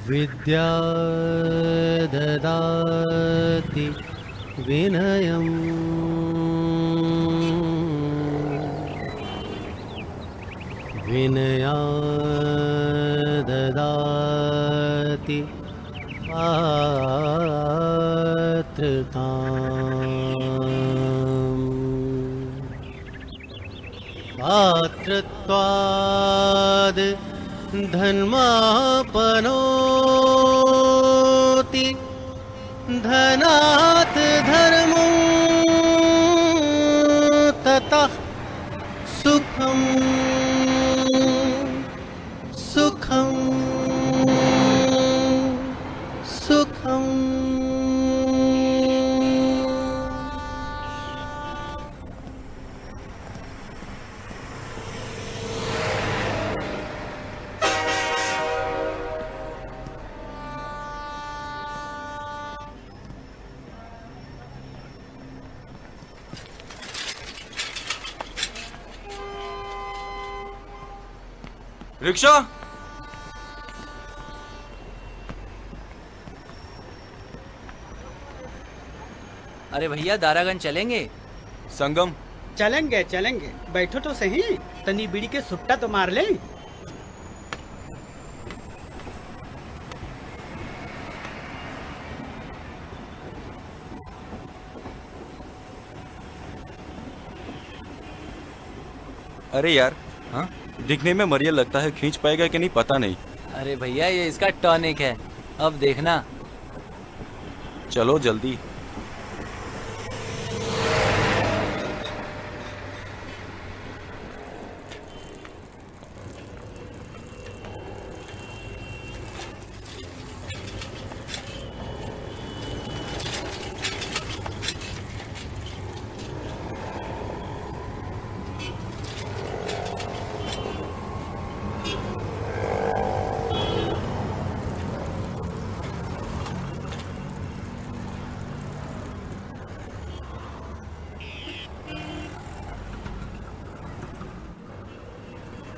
विद्या ददाति विनयम् विनया ददाति पात्रताम् पात्रत्वाद् धर्मापनोति धनात् धर्मो ततः सुखम् सुखम् सुखम्। रिक्शा। अरे भैया दारागंज चलेंगे? संगम चलेंगे चलेंगे, बैठो तो सही, तनी बीड़ी के सुट्टा तो मार ले। अरे यार, हाँ दिखने में मरियल लगता है, खींच पाएगा कि नहीं पता नहीं। अरे भैया ये इसका टॉनिक है, अब देखना। चलो जल्दी।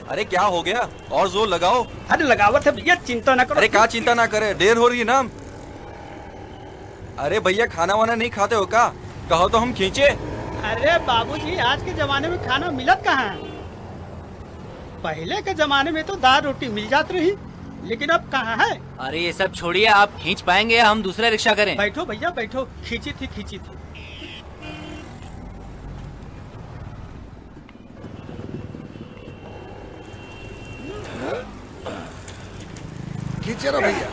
अरे क्या हो गया, और जोर लगाओ। अरे लगावत है भैया, चिंता ना करो। अरे क्या चिंता ना करे, देर हो रही है ना। अरे भैया खाना वाना नहीं खाते हो क्या? कहो तो हम खींचे। अरे बाबूजी, आज के जमाने में खाना मिलत कहाँ है? पहले के जमाने में तो दाल रोटी मिल जाती रही, लेकिन अब कहाँ है? अरे ये सब छोड़िए, आप खींच पाएंगे या हम दूसरा रिक्शा करें? बैठो भैया बैठो, खींची थी खींची थी। खींचे ना भैया।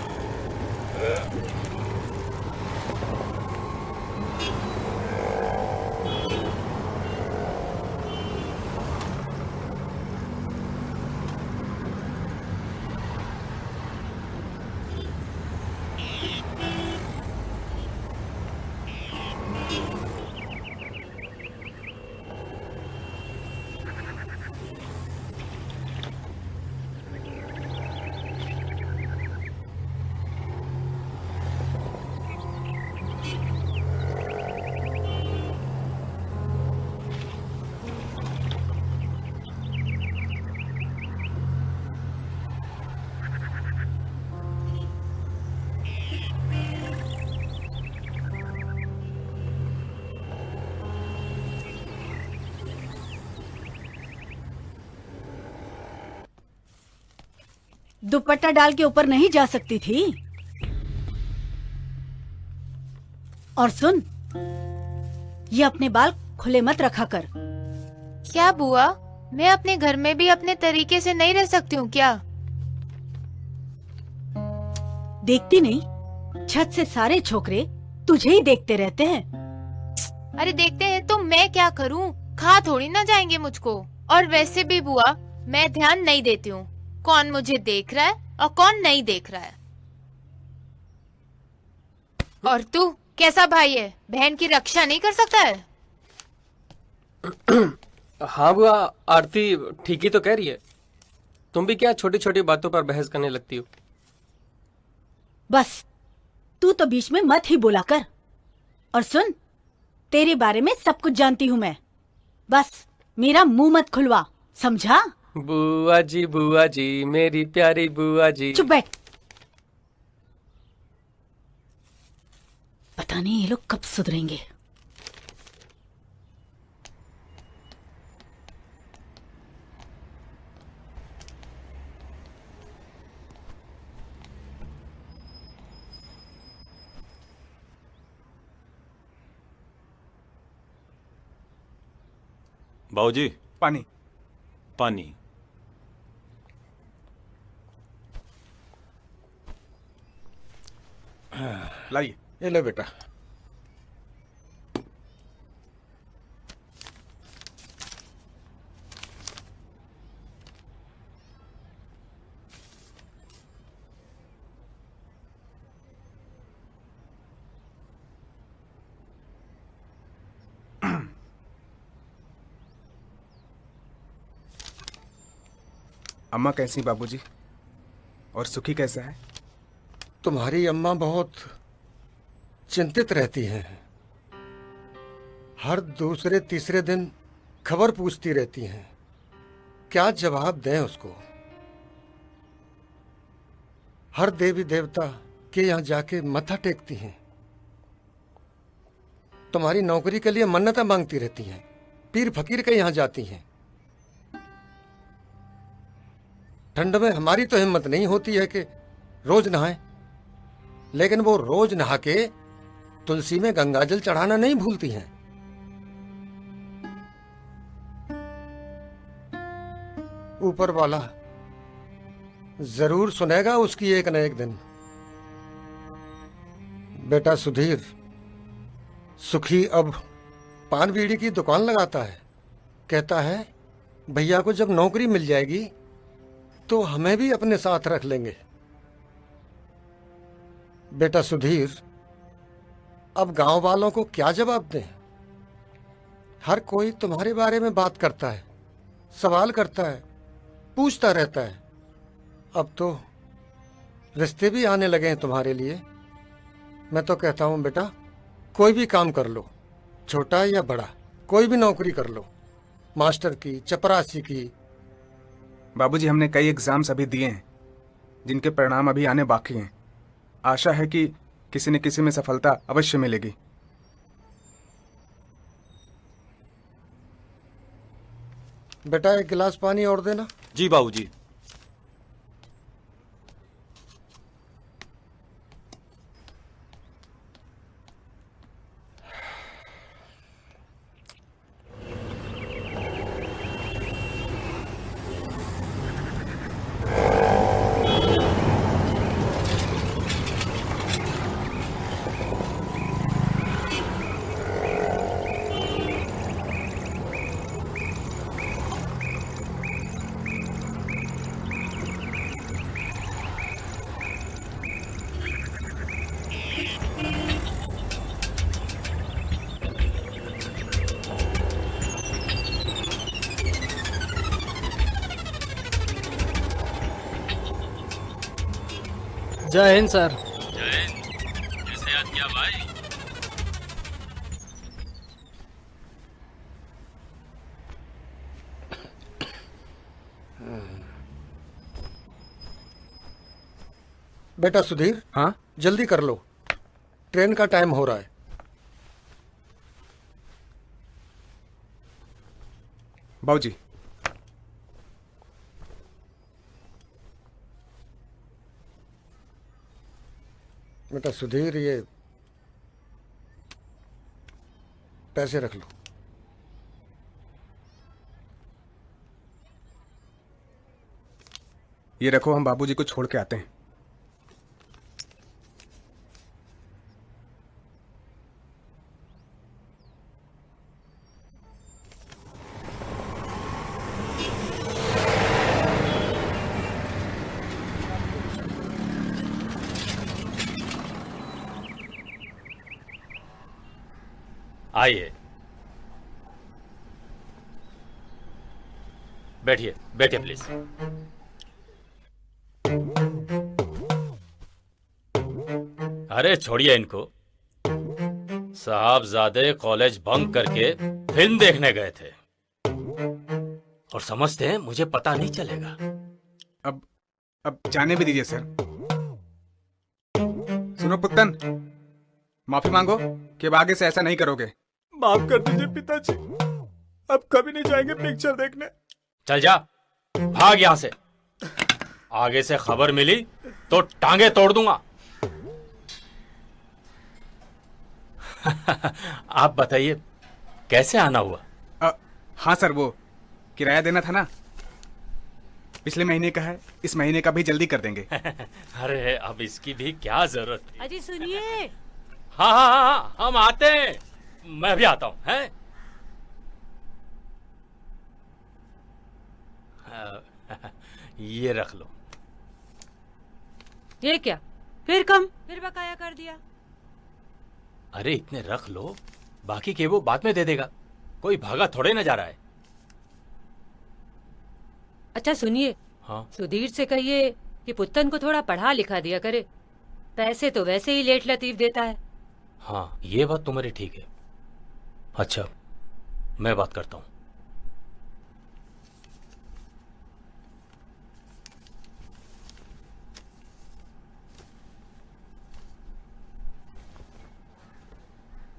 दुपट्टा डाल के ऊपर नहीं जा सकती थी? और सुन, ये अपने बाल खुले मत रखा कर। क्या बुआ, मैं अपने घर में भी अपने तरीके से नहीं रह सकती हूँ क्या? देखती नहीं, छत से सारे छोकरे तुझे ही देखते रहते हैं। अरे देखते हैं तो मैं क्या करूँ, खा थोड़ी ना जाएंगे मुझको। और वैसे भी बुआ, मैं ध्यान नहीं देती हूँ कौन मुझे देख रहा है और कौन नहीं देख रहा है। और तू कैसा भाई है, बहन की रक्षा नहीं कर सकता है? हाँ बुआ, आरती ठीक ही तो कह रही है। तुम भी क्या छोटी छोटी बातों पर बहस करने लगती हो? बस तू तो बीच में मत ही बोला कर। और सुन, तेरे बारे में सब कुछ जानती हूँ मैं, बस मेरा मुंह मत खुलवा, समझा? बुआ जी मेरी प्यारी बुआ जी। चुप बैठ। पता नहीं ये लोग कब सुधरेंगे। बाबूजी पानी। पानी। लाइए। ये लो बेटा। अम्मा कैसी बाबूजी? और सुखी कैसा है? तुम्हारी अम्मा बहुत चिंतित रहती हैं। हर दूसरे तीसरे दिन खबर पूछती रहती हैं। क्या जवाब दें उसको? हर देवी देवता के यहाँ जाके मत्था टेकती हैं। तुम्हारी नौकरी के लिए मन्नतें मांगती रहती हैं। पीर फकीर के यहाँ जाती हैं। ठंड में हमारी तो हिम्मत नहीं होती है कि रोज नहाएं, लेकिन वो रोज नहा के तुलसी में गंगाजल चढ़ाना नहीं भूलती हैं। ऊपर वाला जरूर सुनेगा उसकी एक न एक दिन। बेटा सुधीर, सुखी अब पान बीड़ी की दुकान लगाता है। कहता है भैया को जब नौकरी मिल जाएगी तो हमें भी अपने साथ रख लेंगे। बेटा सुधीर, अब गांव वालों को क्या जवाब दें? हर कोई तुम्हारे बारे में बात करता है, सवाल करता है, पूछता रहता है। अब तो रिश्ते भी आने लगे हैं तुम्हारे लिए। मैं तो कहता हूं बेटा, कोई भी काम कर लो, छोटा या बड़ा, कोई भी नौकरी कर लो, मास्टर की, चपरासी की। बाबूजी हमने कई एग्जाम्स अभी दिए हैं जिनके परिणाम अभी आने बाकी हैं। आशा है कि किसी न किसी में सफलता अवश्य मिलेगी। बेटा एक गिलास पानी और देना। जी बाबूजी। जय हिंद सर। कैसे याद किया भाई? बेटा सुधीर, हाँ जल्दी कर लो, ट्रेन का टाइम हो रहा है। बाबूजी। बेटा सुधीर, ये पैसे रख लो। ये रखो, हम बाबूजी को छोड़ के आते हैं। आइए, बैठिए बैठिए प्लीज। अरे छोड़िए इनको। साहबजादे कॉलेज बंक करके फिल्म देखने गए थे और समझते हैं मुझे पता नहीं चलेगा। अब जाने भी दीजिए सर। सुनो पुत्तन, माफी मांगो कि अब आगे से ऐसा नहीं करोगे। माफ कर दीजिए पिताजी, अब कभी नहीं जाएंगे पिक्चर देखने। चल जा, भाग यहाँ से। आगे से खबर मिली तो टांगे तोड़ दूंगा। आप बताइए कैसे आना हुआ? हाँ सर, वो किराया देना था ना, पिछले महीने का है, इस महीने का भी जल्दी कर देंगे। अरे अब इसकी भी क्या जरूरत है? अजी सुनिए। हाँ हाँ हाँ हाँ, हम आते हैं, मैं भी आता हूँ। हैं? ये रख लो। ये क्या, फिर कम, फिर बकाया कर दिया? अरे इतने रख लो, बाकी के वो बाद में दे देगा, कोई भागा थोड़े ना जा रहा है। अच्छा सुनिए, हाँ सुधीर से कहिए कि पुत्तन को थोड़ा पढ़ा लिखा दिया करे, पैसे तो वैसे ही लेट लतीफ देता है। हाँ, ये बात तुम्हारी ठीक है। अच्छा, मैं बात करता हूँ।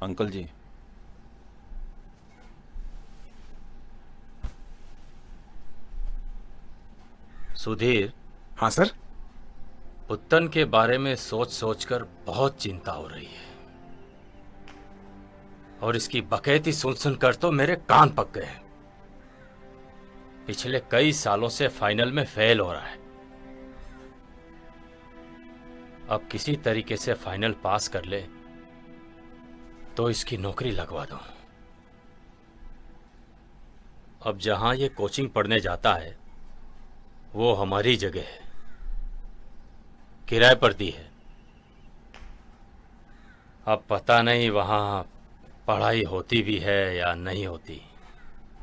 अंकल जी, सुधीर। हाँ सर। पुत्तन के बारे में सोच सोचकर बहुत चिंता हो रही है, और इसकी बकैती सुन सुनकर तो मेरे कान पक गए। पिछले कई सालों से फाइनल में फेल हो रहा है, अब किसी तरीके से फाइनल पास कर ले तो इसकी नौकरी लगवा दूं। अब जहां ये कोचिंग पढ़ने जाता है वो हमारी जगह है, किराए पर दी है। अब पता नहीं वहां पढ़ाई होती भी है या नहीं होती।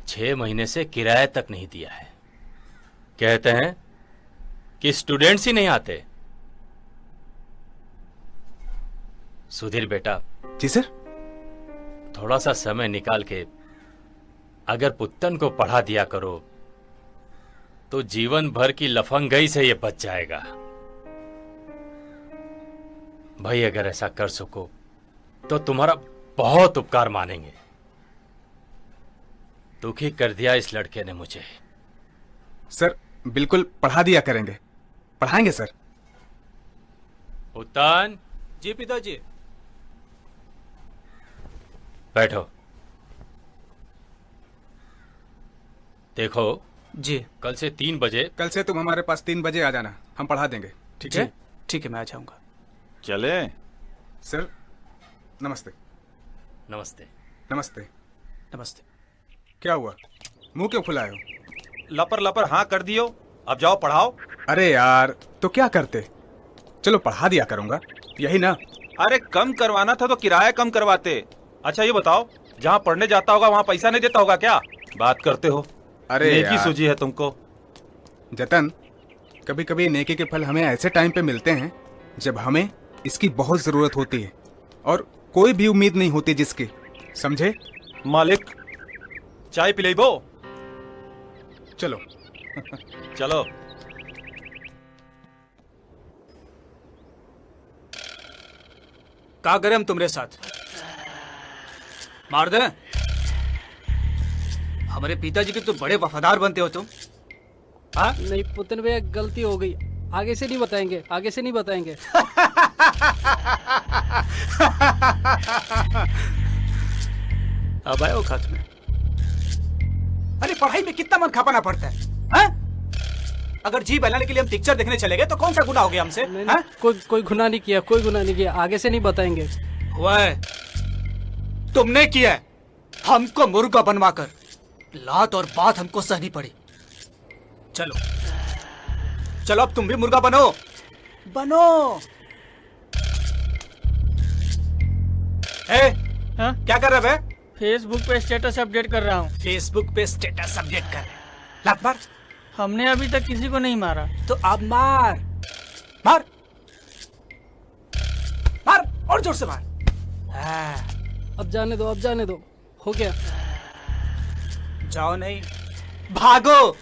6 महीने से किराया तक नहीं दिया है। कहते हैं कि स्टूडेंट्स ही नहीं आते। सुधीर बेटा। जी सर। थोड़ा सा समय निकाल के अगर पुत्तन को पढ़ा दिया करो तो जीवन भर की लफंगई से ये बच जाएगा। भाई अगर ऐसा कर सको तो तुम्हारा बहुत उपकार मानेंगे। दुखी कर दिया इस लड़के ने मुझे। सर बिल्कुल पढ़ा दिया करेंगे, पढ़ाएंगे सर। पुत्तन। जी पिताजी। बैठो। देखो जी, कल से 3 बजे। कल से तुम हमारे पास 3 बजे आ जाना, हम पढ़ा देंगे। ठीक है? ठीक है, मैं आ जाऊंगा। चले सर। नमस्ते। नमस्ते। नमस्ते। नमस्ते। क्या हुआ, मुंह क्यों फुलाए हो? लपर लपर हाँ कर दियो, अब जाओ पढ़ाओ। अरे यार, तो क्या करते, चलो पढ़ा दिया करूंगा, यही ना। अरे कम करवाना था तो किराया कम करवाते। अच्छा ये बताओ, जहाँ पढ़ने जाता होगा वहाँ पैसा नहीं देता होगा क्या? बात करते हो। अरे नेकी यार। सूझी है तुमको। जतन, कभी कभी नेकी के फल हमें ऐसे टाइम पे मिलते हैं जब हमें इसकी बहुत जरूरत होती है और कोई भी उम्मीद नहीं होती जिसकी, समझे? मालिक चाय पिलेबो? चलो। चलो। क्या करें हम तुम्हारे साथ? मार दे? हमारे पिताजी के तो बड़े वफादार बनते हो तुम। हाँ? नहीं पुतन भैया, गलती हो गई, आगे से नहीं बताएंगे, आगे से नहीं बताएंगे। अब आयो खात में। अरे पढ़ाई में कितना मन खपाना पड़ता है, हाँ? अगर जी बहलाने के लिए हम पिक्चर देखने चले गए तो कौन सा गुनाह हो गया हमसे? हाँ? कोई गुनाह नहीं किया, कोई गुनाह नहीं किया, आगे से नहीं बताएंगे। वह तुमने किया है, हमको मुर्गा बनवा कर। लात और बात हमको सहनी पड़ी। चलो चलो, अब तुम भी मुर्गा बनो। बनो। हाँ? क्या कर रहे बे? फेसबुक पे स्टेटस अपडेट कर रहा हूँ। फेसबुक पे स्टेटस अपडेट कर रहे? लात मार। हमने अभी तक किसी को नहीं मारा। तो अब मार, मार, मार और जोर से मार। अब जाने दो, अब जाने दो, हो गया। जाओ नहीं, भागो।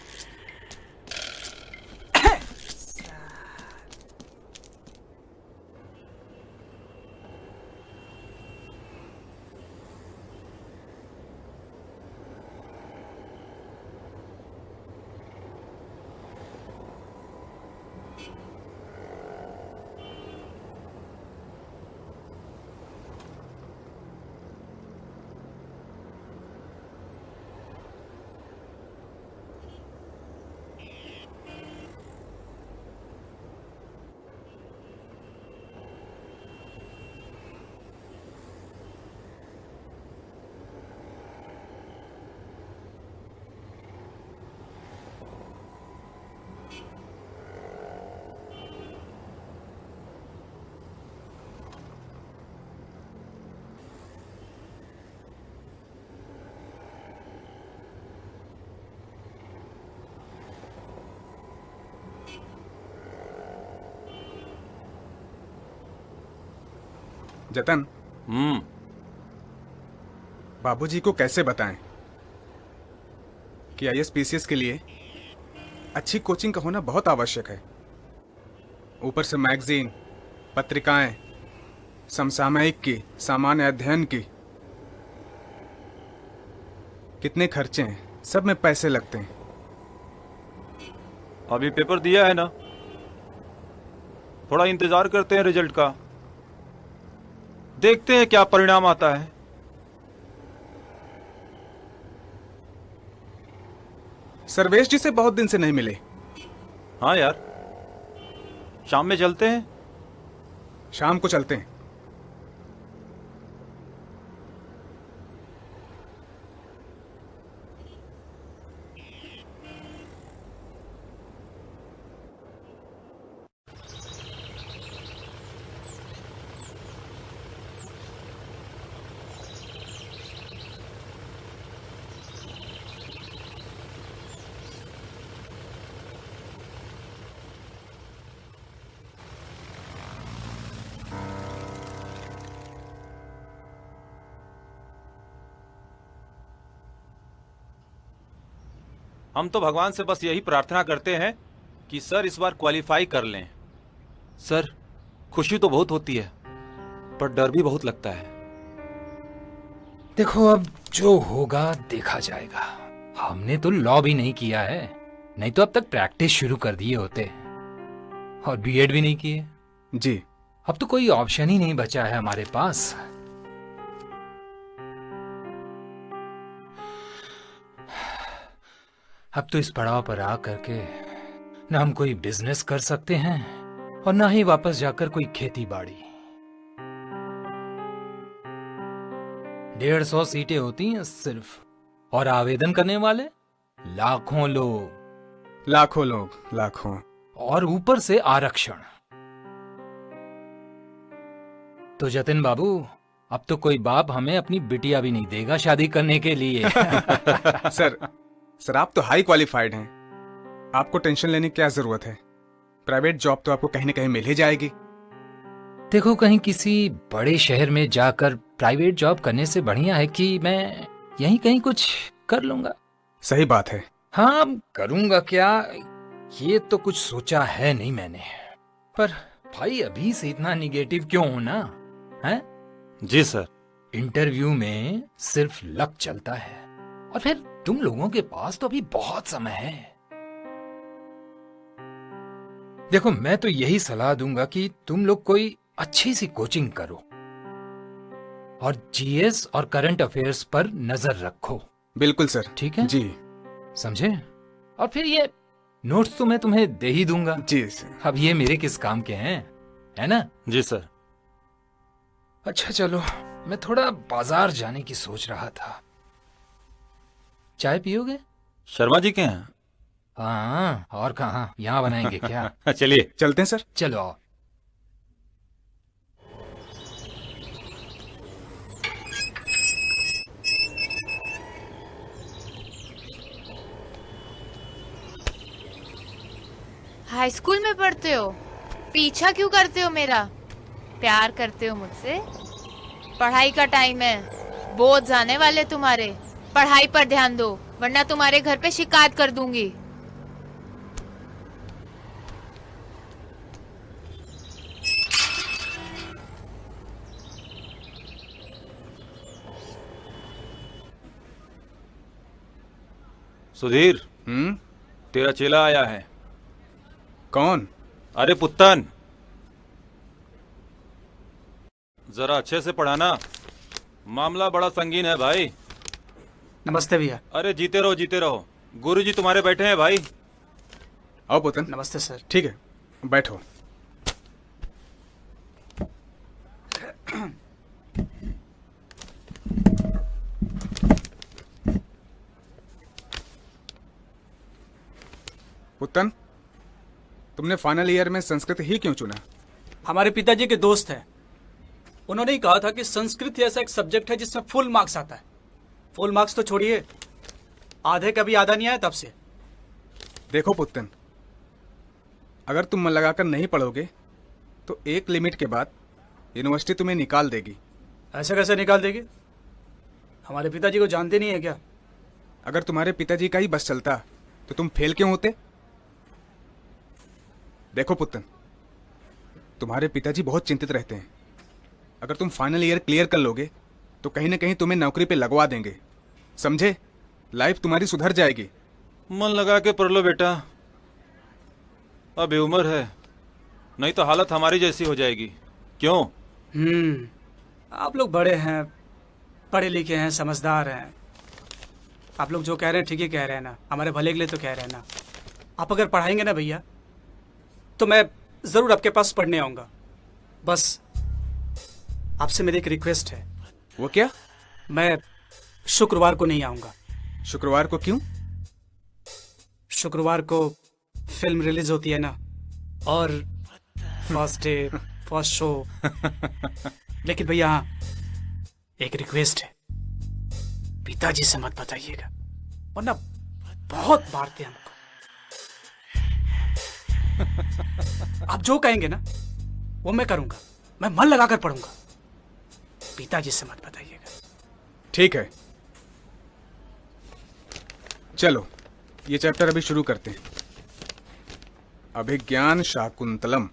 जतन। बाबूजी को कैसे बताएं कि आईएसपीसीएस के लिए अच्छी कोचिंग का होना बहुत आवश्यक है। ऊपर से मैगजीन, पत्रिकाएं, समसामयिक की, सामान्य अध्ययन की, कितने खर्चे हैं, सब में पैसे लगते हैं। अभी पेपर दिया है ना, थोड़ा इंतजार करते हैं रिजल्ट का, देखते हैं क्या परिणाम आता है। सर्वेश जी से बहुत दिन से नहीं मिले। हाँ यार, शाम में चलते हैं। शाम को चलते हैं। हम तो भगवान से बस यही प्रार्थना करते हैं कि सर इस बार क्वालिफाई कर लें। सर, खुशी तो बहुत होती है पर डर भी बहुत लगता है। देखो, अब जो होगा देखा जाएगा। हमने तो लॉ भी नहीं किया है, नहीं तो अब तक प्रैक्टिस शुरू कर दिए होते, और बीएड भी नहीं किए। जी। अब तो कोई ऑप्शन ही नहीं बचा है हमारे पास। अब तो इस पड़ाव पर आ करके न हम कोई बिजनेस कर सकते हैं और ना ही वापस जाकर कोई खेती बाड़ी। 150 सीटें होती हैं सिर्फ, और आवेदन करने वाले लाखों लोग। लाखों। और ऊपर से आरक्षण। तो जतिन बाबू, अब तो कोई बाप हमें अपनी बिटिया भी नहीं देगा शादी करने के लिए। सर आप तो हाई क्वालिफाइड हैं, आपको टेंशन लेने की क्या जरूरत है। प्राइवेट जॉब तो आपको कहीं ना कहीं मिल ही जाएगी। देखो, कहीं किसी बड़े शहर में जाकर प्राइवेट जॉब करने से बढ़िया है कि मैं यहीं कहीं कुछ कर लूंगा। सही बात है। हाँ, करूंगा क्या, ये तो कुछ सोचा है नहीं मैंने। पर भाई, अभी से इतना निगेटिव क्यों होना है? जी सर। इंटरव्यू में सिर्फ लक चलता है, और फिर तुम लोगों के पास तो अभी बहुत समय है। देखो, मैं तो यही सलाह दूंगा कि तुम लोग कोई अच्छी सी कोचिंग करो और जीएस और करंट अफेयर्स पर नजर रखो। बिल्कुल सर। ठीक है जी, समझे? और फिर ये नोट्स तो मैं तुम्हें दे ही दूंगा। जी सर। अब ये मेरे किस काम के हैं, है ना? जी सर। अच्छा चलो, मैं थोड़ा बाजार जाने की सोच रहा था। चाय पियोगे? शर्मा जी के हैं? हाँ, और कहाँ, यहाँ बनाएंगे क्या? चलिए चलते हैं सर। चलो आओ। हाई स्कूल में पढ़ते हो? पीछा क्यों करते हो मेरा? प्यार करते हो मुझसे? पढ़ाई का टाइम है, बोझ जाने वाले तुम्हारे। पढ़ाई पर ध्यान दो, वरना तुम्हारे घर पे शिकायत कर दूंगी। सुधीर, तेरा चेला आया है। कौन? अरे पुत्तन, जरा अच्छे से पढ़ाना, मामला बड़ा संगीन है भाई। नमस्ते भैया। अरे जीते रहो जीते रहो, गुरुजी तुम्हारे बैठे हैं भाई। आओ पुतन। नमस्ते सर। ठीक है, बैठो। पुतन, तुमने फाइनल ईयर में संस्कृत ही क्यों चुना? हमारे पिताजी के दोस्त हैं, उन्होंने ही कहा था कि संस्कृत ऐसा एक सब्जेक्ट है जिसमें फुल मार्क्स आता है। फुल मार्क्स तो छोड़िए, आधे कभी आधा नहीं आया तब से। देखो पुत्तन, अगर तुम मन लगाकर नहीं पढ़ोगे तो एक लिमिट के बाद यूनिवर्सिटी तुम्हें निकाल देगी। ऐसे कैसे निकाल देगी? हमारे पिताजी को जानते नहीं है क्या? अगर तुम्हारे पिताजी का ही बस चलता तो तुम फेल क्यों होते? देखो पुत्र, तुम्हारे पिताजी बहुत चिंतित रहते हैं। अगर तुम फाइनल ईयर क्लियर कर लोगे तो कहीं ना कहीं तुम्हें नौकरी पे लगवा देंगे, समझे? लाइफ तुम्हारी सुधर जाएगी। मन लगा के पढ़ लो बेटा, अभी उम्र है, नहीं तो हालत हमारी जैसी हो जाएगी। क्यों? आप लोग बड़े हैं, पढ़े लिखे हैं, समझदार हैं। आप लोग जो कह रहे हैं ठीक ही कह रहे हैं ना, हमारे भले के लिए तो कह रहे हैं ना। आप अगर पढ़ाएंगे ना भैया तो मैं जरूर आपके पास पढ़ने आऊंगा। बस आपसे मेरी एक रिक्वेस्ट है। वो क्या? मैं शुक्रवार को नहीं आऊंगा। शुक्रवार को क्यों? शुक्रवार को फिल्म रिलीज होती है ना, और फर्स्ट डे फर्स्ट शो। लेकिन भैया हाँ, एक रिक्वेस्ट है, पिताजी से मत बताइएगा वरना बहुत मारते हैं हमको। आप जो कहेंगे ना वो मैं करूंगा, मैं मन लगाकर पढ़ूंगा। पिताजी से मत बताइएगा। ठीक है, चलो ये चैप्टर अभी शुरू करते हैं। अभिज्ञान शाकुंतलम।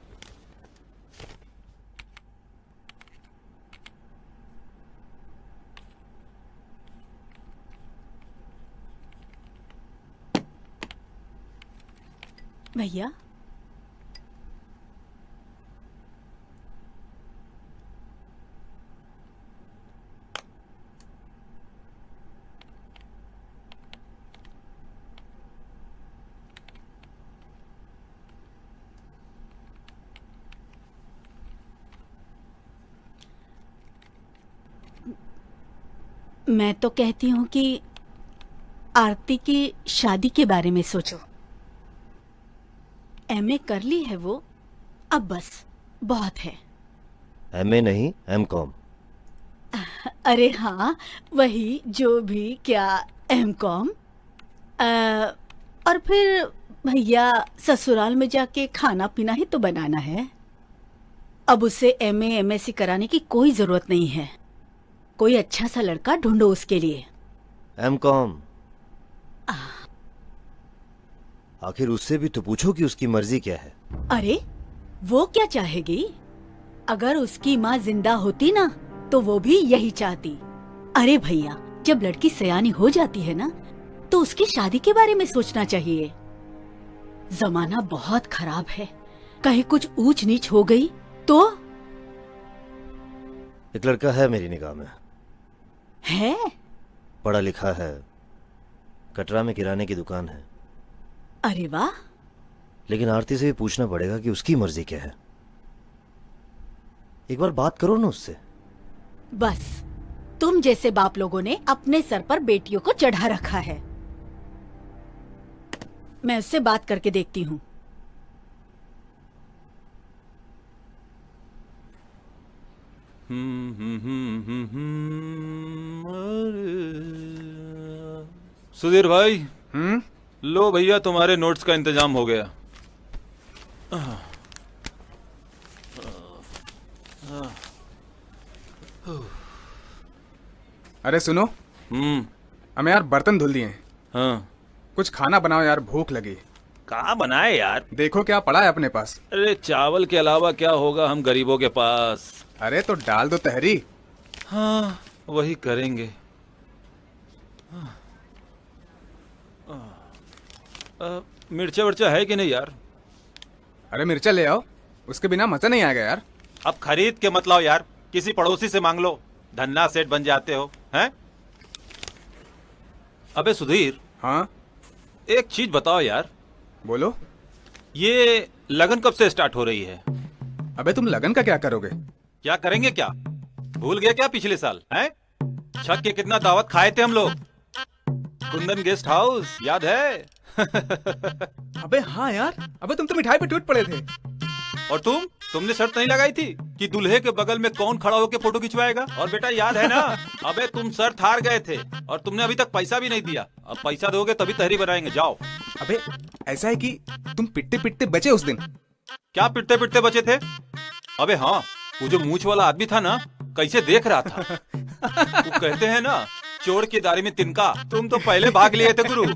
भैया मैं तो कहती हूँ कि आरती की शादी के बारे में सोचो। एमए कर ली है वो, अब बस बहुत है। एमए नहीं, एमकॉम। अरे हाँ, वही जो भी क्या एमकॉम। और फिर भैया ससुराल में जाके खाना पीना ही तो बनाना है। अब उसे एमए एमएससी कराने की कोई जरूरत नहीं है। कोई अच्छा सा लड़का ढूंढो उसके लिए। एमकॉम। आखिर उससे भी तो पूछो कि उसकी मर्जी क्या है। अरे वो क्या चाहेगी? अगर उसकी माँ जिंदा होती ना तो वो भी यही चाहती। अरे भैया, जब लड़की सयानी हो जाती है ना तो उसकी शादी के बारे में सोचना चाहिए। जमाना बहुत खराब है, कहीं कुछ ऊंच नीच हो गई तो। एक लड़का है मेरी निगाह में। है? पढ़ा लिखा है, कटरा में किराने की दुकान है। अरे वाह। लेकिन आरती से भी पूछना पड़ेगा कि उसकी मर्जी क्या है। एक बार बात करो ना उससे। बस तुम जैसे बाप लोगों ने अपने सर पर बेटियों को चढ़ा रखा है। मैं उससे बात करके देखती हूँ। सुधीर भाई, लो भैया तुम्हारे नोट्स का इंतजाम हो गया। अरे सुनो, हमें यार बर्तन धुल दिए हैं। हाँ, कुछ खाना बनाओ यार, भूख लगी। कहाँ बनाए यार? देखो क्या पड़ा है अपने पास। अरे चावल के अलावा क्या होगा हम गरीबों के पास। अरे तो डाल दो तहरी। हाँ वही करेंगे। मिर्चा वर्चा है कि नहीं यार? अरे मिर्चा ले आओ, उसके बिना मजा नहीं आएगा यार। अब खरीद के मत लाओ यार, किसी पड़ोसी से मांग लो, धन्ना सेठ बन जाते हो हैं। अबे सुधीर। हाँ एक चीज बताओ यार। बोलो। ये लगन कब से स्टार्ट हो रही है? अबे तुम लगन का क्या करोगे? क्या करेंगे क्या? भूल गए क्या पिछले साल हैं? छठ के कितना दावत खाए थे हम लोग, कुंदन गेस्ट हाउस याद है? अबे हाँ यार, अबे तुम तो मिठाई पे टूट पड़े थे। और तुमने शर्त नहीं लगाई थी कि दूल्हे के बगल में कौन खड़ा होकर फोटो खिंचवाएगा? और बेटा याद है ना? अबे तुम शर्त हार गए थे और तुमने अभी तक पैसा भी नहीं दिया। अब पैसा दोगे तभी तहरी बनाएंगे, जाओ। अबे ऐसा है कि तुम पिटते पिटते बचे उस दिन। क्या पिटते पिटते बचे थे? अबे हाँ, वो जो मूछ वाला आदमी था ना, कैसे देख रहा था। वो कहते हैं ना, चोर की दाढ़ी में तिनका। तुम तो पहले भाग लिए थे गुरु।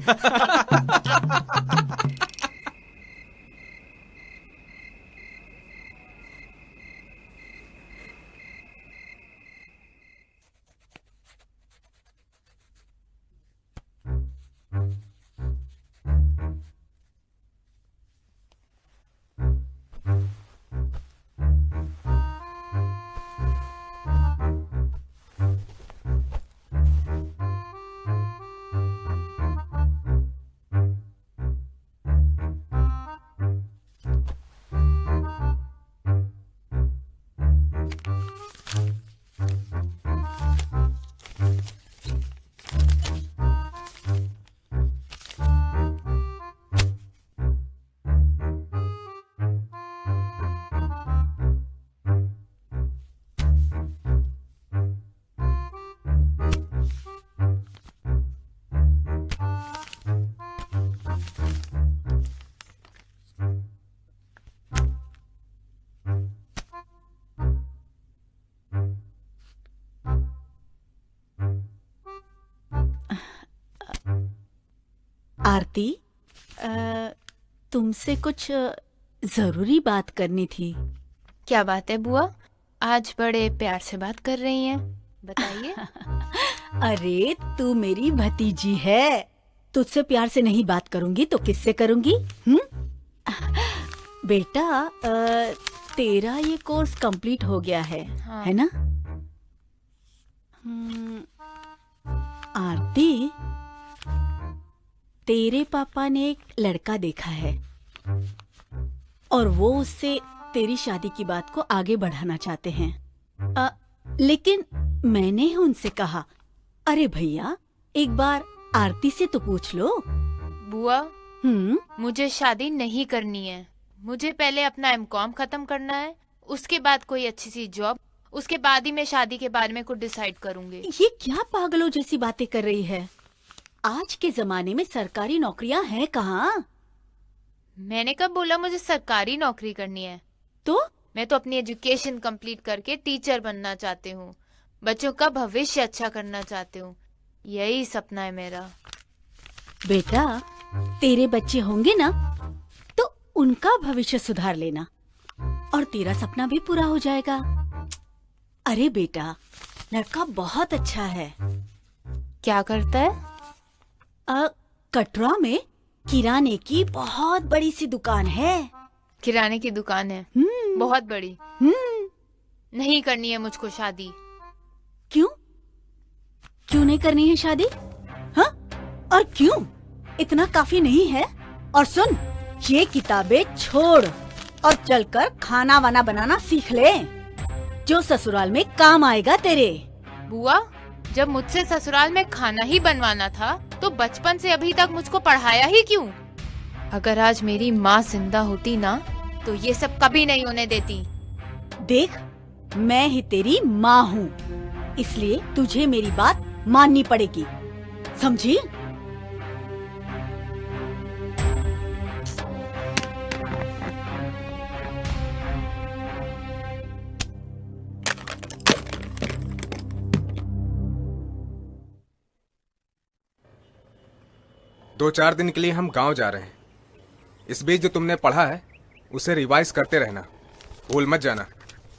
आरती, तुमसे कुछ जरूरी बात करनी थी। क्या बात है बुआ? आज बड़े प्यार से बात कर रही हैं, बताइए। अरे तू मेरी भतीजी है, तुझसे प्यार से नहीं बात करूंगी तो किससे करूंगी? बेटा, तेरा ये कोर्स कंप्लीट हो गया है, हाँ। है ना? आरती, तेरे पापा ने एक लड़का देखा है और वो उससे तेरी शादी की बात को आगे बढ़ाना चाहते हैं। लेकिन मैंने उनसे कहा, अरे भैया एक बार आरती से तो पूछ लो। बुआ, मुझे शादी नहीं करनी है। मुझे पहले अपना एमकॉम खत्म करना है, उसके बाद कोई अच्छी सी जॉब, उसके बाद ही मैं शादी के बारे में कुछ डिसाइड करूंगी। ये क्या पागलों जैसी बातें कर रही है? आज के जमाने में सरकारी नौकरियां हैं कहाँ? मैंने कब बोला मुझे सरकारी नौकरी करनी है? तो मैं तो अपनी एजुकेशन कंप्लीट करके टीचर बनना चाहती हूँ, बच्चों का भविष्य अच्छा करना चाहती हूँ, यही सपना है मेरा। बेटा, तेरे बच्चे होंगे ना तो उनका भविष्य सुधार लेना और तेरा सपना भी पूरा हो जाएगा। अरे बेटा, लड़का बहुत अच्छा है। क्या करता है? कटरा में किराने की बहुत बड़ी सी दुकान है। किराने की दुकान है? बहुत बड़ी। नहीं करनी है मुझको शादी। क्यों? क्यों नहीं करनी है शादी? हाँ? और क्यों? इतना काफी नहीं है? और सुन, ये किताबें छोड़ और चलकर खाना वाना बनाना सीख ले, जो ससुराल में काम आएगा तेरे। बुआ, जब मुझसे ससुराल में खाना ही बनवाना था तो बचपन से अभी तक मुझको पढ़ाया ही क्यों? अगर आज मेरी माँ जिंदा होती ना तो ये सब कभी नहीं होने देती। देख, मैं ही तेरी माँ हूँ, इसलिए तुझे मेरी बात माननी पड़ेगी, समझी? दो चार दिन के लिए हम गांव जा रहे हैं। इस बीच जो तुमने पढ़ा है उसे रिवाइज करते रहना, भूल मत जाना,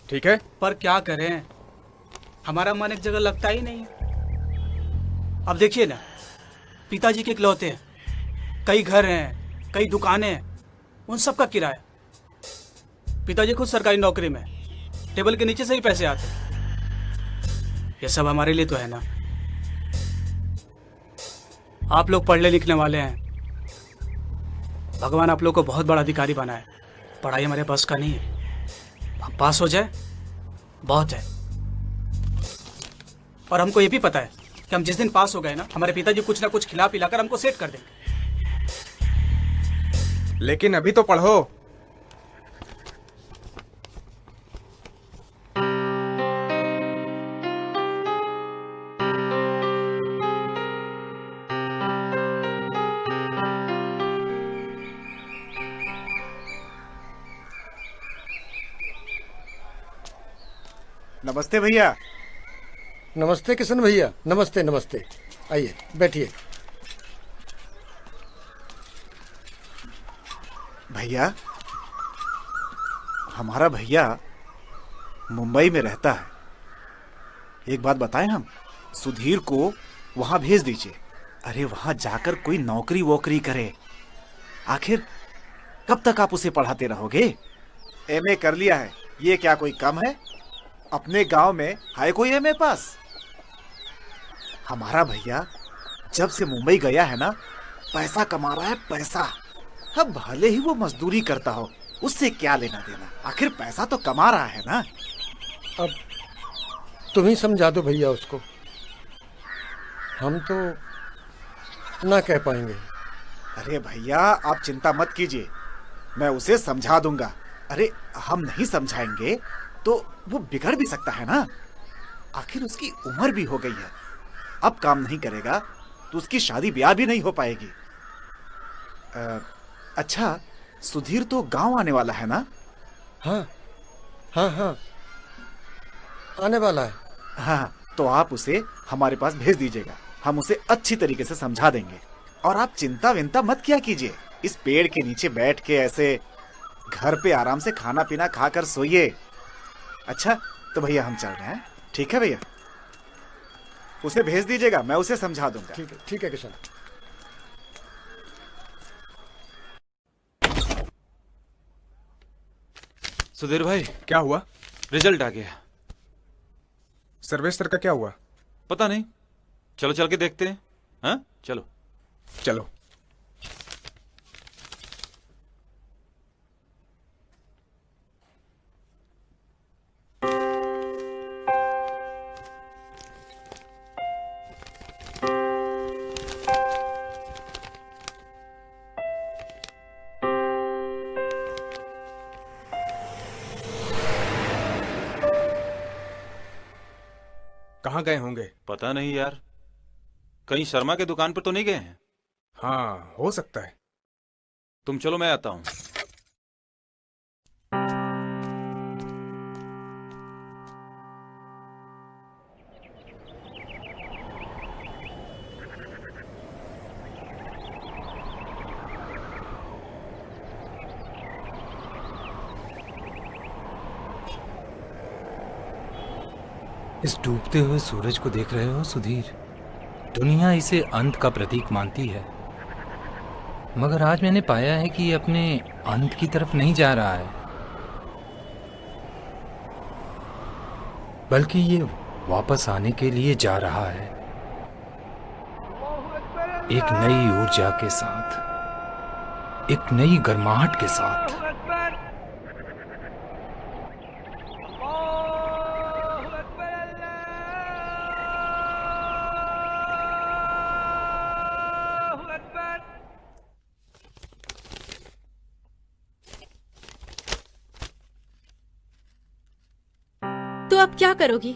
ठीक है? पर क्या करें, हमारा मन एक जगह लगता ही नहीं। अब देखिए ना, पिताजी के इकलौते हैं, कई घर हैं, कई दुकानें हैं, उन सब का किराया। पिताजी खुद सरकारी नौकरी में, टेबल के नीचे से ही पैसे आते हैं। ये सब हमारे लिए तो है ना। आप लोग पढ़ने लिखने वाले हैं, भगवान आप लोग को बहुत बड़ा अधिकारी बनाए। पढ़ाई हमारे पास का नहीं है, हम पास हो जाए बहुत है। और हमको ये भी पता है कि हम जिस दिन पास हो गए ना, हमारे पिताजी कुछ ना कुछ खिला पिलाकर हमको सेट कर देंगे। लेकिन अभी तो पढ़ो। नमस्ते भैया। नमस्ते किशन भैया, नमस्ते नमस्ते। आइए बैठिए। भैया, हमारा भैया मुंबई में रहता है। एक बात बताएं, हम सुधीर को वहां भेज दीजिए। अरे वहां जाकर कोई नौकरी वोकरी करे। आखिर कब तक आप उसे पढ़ाते रहोगे? एमए कर लिया है, ये क्या कोई कम है? अपने गांव में है कोई एमए पास? हमारा भैया जब से मुंबई गया है ना, पैसा कमा रहा है, पैसा। अब भले ही वो मजदूरी करता हो, उससे क्या लेना देना, आखिर पैसा तो कमा रहा है ना। अब तुम ही समझा दो भैया उसको, हम तो ना कह पाएंगे। अरे भैया आप चिंता मत कीजिए, मैं उसे समझा दूंगा। अरे हम नहीं समझाएंगे तो वो बिगड़ भी सकता है ना। आखिर उसकी उम्र भी हो गई है, अब काम नहीं करेगा तो उसकी शादी ब्याह भी नहीं हो पाएगी। अच्छा, सुधीर तो गांव आने वाला है ना? हाँ हाँ हाँ, आने वाला है। हाँ, तो आप उसे हमारे पास भेज दीजिएगा, हम उसे अच्छी तरीके से समझा देंगे। और आप चिंता विंता मत किया कीजिए, इस पेड़ के नीचे बैठ के ऐसे घर पे आराम से खाना पीना खाकर सोइए। अच्छा तो भैया हम चल रहे हैं। ठीक है भैया, उसे भेज दीजिएगा, मैं उसे समझा दूंगा। ठीक है किशन। सुधीर भाई, क्या हुआ? रिजल्ट आ गया। सर्वेश सर का क्या हुआ? पता नहीं, चलो चल के देखते हैं। हाँ चलो चलो। कहाँ गए होंगे? पता नहीं यार, कहीं शर्मा के दुकान पर तो नहीं गए हैं? हाँ हो सकता है। तुम चलो, मैं आता हूं। इस डूबते हुए सूरज को देख रहे हो सुधीर? दुनिया इसे अंत का प्रतीक मानती है, मगर आज मैंने पाया है कि ये अपने अंत की तरफ नहीं जा रहा है, बल्कि ये वापस आने के लिए जा रहा है, एक नई ऊर्जा के साथ, एक नई गर्माहट के साथ। तो अब क्या करोगी?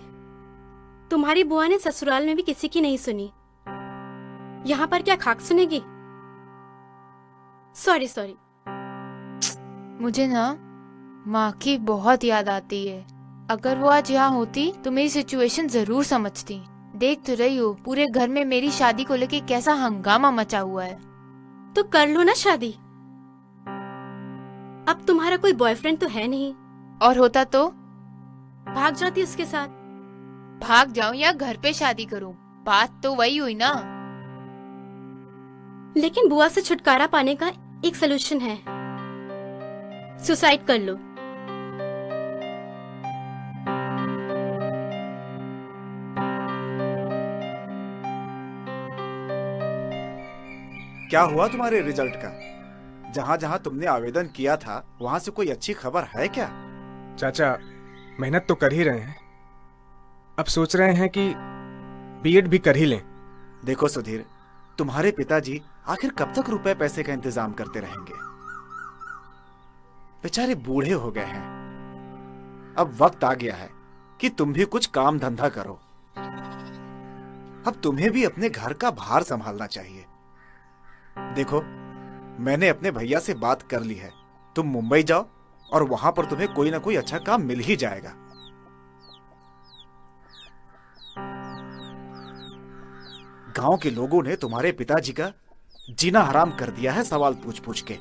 तुम्हारी बुआ ने ससुराल में भी किसी की नहीं सुनी, यहाँ पर क्या खाक सुनेगी? Sorry sorry. मुझे ना माँ की बहुत याद आती है। अगर वो आज यहाँ होती तो मेरी सिचुएशन जरूर समझती। देख तो रही हो पूरे घर में मेरी शादी को लेके कैसा हंगामा मचा हुआ है। तो कर लो ना शादी। अब तुम्हारा कोई बॉयफ्रेंड तो है नहीं। और होता तो भाग जाती उसके साथ। भाग जाऊं या घर पे शादी करूं, बात तो वही हुई ना। लेकिन बुआ से छुटकारा पाने का एक सलूशन है, सुसाइड कर लो। क्या हुआ तुम्हारे रिजल्ट का? जहाँ जहाँ तुमने आवेदन किया था वहाँ से कोई अच्छी खबर है क्या? चाचा मेहनत तो कर ही रहे हैं, अब सोच रहे हैं कि बीएड भी कर ही लें। देखो सुधीर, तुम्हारे पिताजी आखिर कब तक रुपए पैसे का इंतजाम करते रहेंगे? बेचारे बूढ़े हो गए हैं। अब वक्त आ गया है कि तुम भी कुछ काम धंधा करो। अब तुम्हें भी अपने घर का भार संभालना चाहिए। देखो, मैंने अपने भैया से बात कर ली है, तुम मुंबई जाओ और वहां पर तुम्हें कोई ना कोई अच्छा काम मिल ही जाएगा। गांव के लोगों ने तुम्हारे पिताजी का जीना हराम कर दिया है सवाल पूछ पूछ के।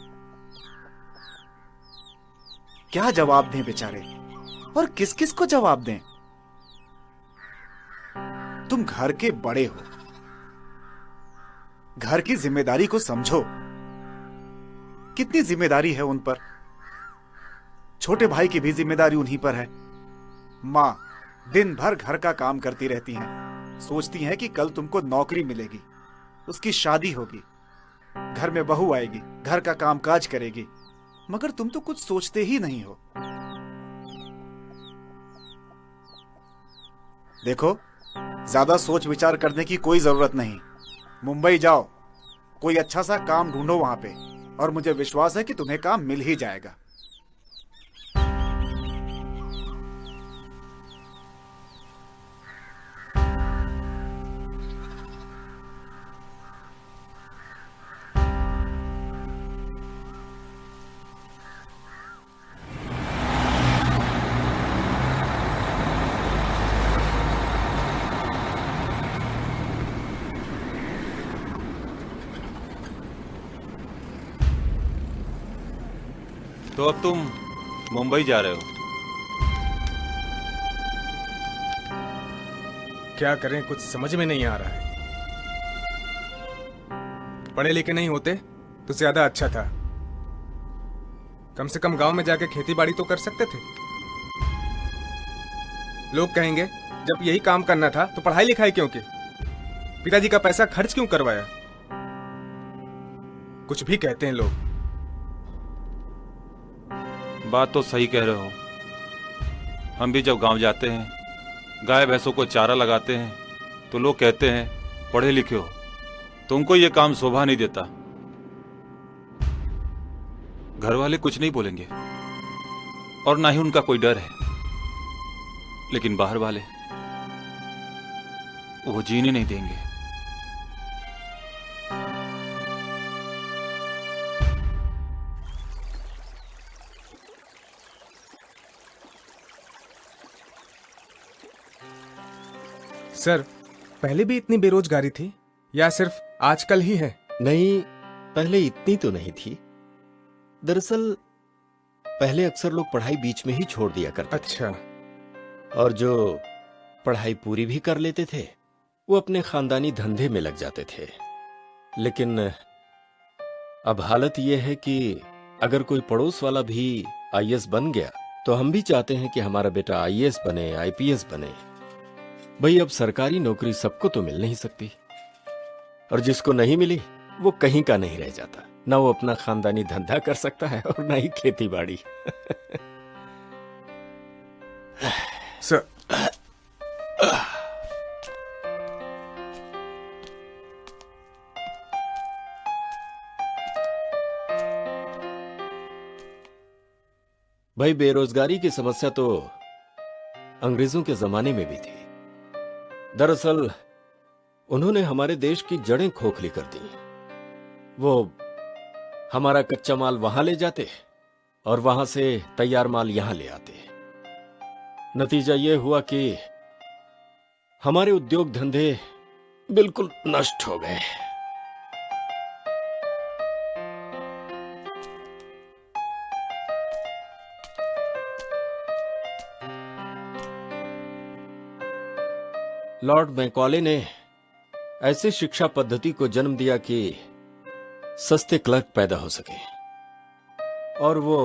क्या जवाब दें बेचारे, और किस किस को जवाब दें? तुम घर के बड़े हो, घर की जिम्मेदारी को समझो। कितनी जिम्मेदारी है उन पर। छोटे भाई की भी जिम्मेदारी उन्हीं पर है। मां दिन भर घर का काम करती रहती हैं, सोचती हैं कि कल तुमको नौकरी मिलेगी, उसकी शादी होगी, घर में बहू आएगी, घर का कामकाज करेगी, मगर तुम तो कुछ सोचते ही नहीं हो। देखो, ज्यादा सोच विचार करने की कोई जरूरत नहीं। मुंबई जाओ, कोई अच्छा सा काम ढूंढो वहां पे, और मुझे विश्वास है कि तुम्हें काम मिल ही जाएगा। तो अब तुम मुंबई जा रहे हो? क्या करें, कुछ समझ में नहीं आ रहा है। पढ़े लिखे नहीं होते तो ज्यादा अच्छा था। कम से कम गांव में जाके खेती बाड़ी तो कर सकते थे। लोग कहेंगे जब यही काम करना था तो पढ़ाई लिखाई क्यों की, पिताजी का पैसा खर्च क्यों करवाया। कुछ भी कहते हैं लोग। बात तो सही कह रहे हो। हम भी जब गांव जाते हैं, गाय भैंसों को चारा लगाते हैं, तो लोग कहते हैं पढ़े लिखे हो, तुमको ये काम शोभा नहीं देता। घर वाले कुछ नहीं बोलेंगे और ना ही उनका कोई डर है, लेकिन बाहर वाले वो जीने नहीं देंगे। सर, पहले भी इतनी बेरोजगारी थी या सिर्फ आजकल ही है? नहीं, पहले इतनी तो नहीं थी। दरअसल पहले अक्सर लोग पढ़ाई बीच में ही छोड़ दिया करते अच्छा थे। और जो पढ़ाई पूरी भी कर लेते थे वो अपने खानदानी धंधे में लग जाते थे। लेकिन अब हालत ये है कि अगर कोई पड़ोस वाला भी आईएएस बन गया तो हम भी चाहते हैं कि हमारा बेटा आईएएस बने, आईपीएस बने। भाई अब सरकारी नौकरी सबको तो मिल नहीं सकती, और जिसको नहीं मिली वो कहीं का नहीं रह जाता। ना वो अपना खानदानी धंधा कर सकता है और ना ही खेती बाड़ी। सर, भाई बेरोजगारी की समस्या तो अंग्रेजों के जमाने में भी थी। दरअसल उन्होंने हमारे देश की जड़ें खोखली कर दी। वो हमारा कच्चा माल वहां ले जाते और वहां से तैयार माल यहां ले आते। नतीजा ये हुआ कि हमारे उद्योग धंधे बिल्कुल नष्ट हो गए। लॉर्ड मैकॉले ने ऐसी शिक्षा पद्धति को जन्म दिया कि सस्ते क्लर्क पैदा हो सके, और वो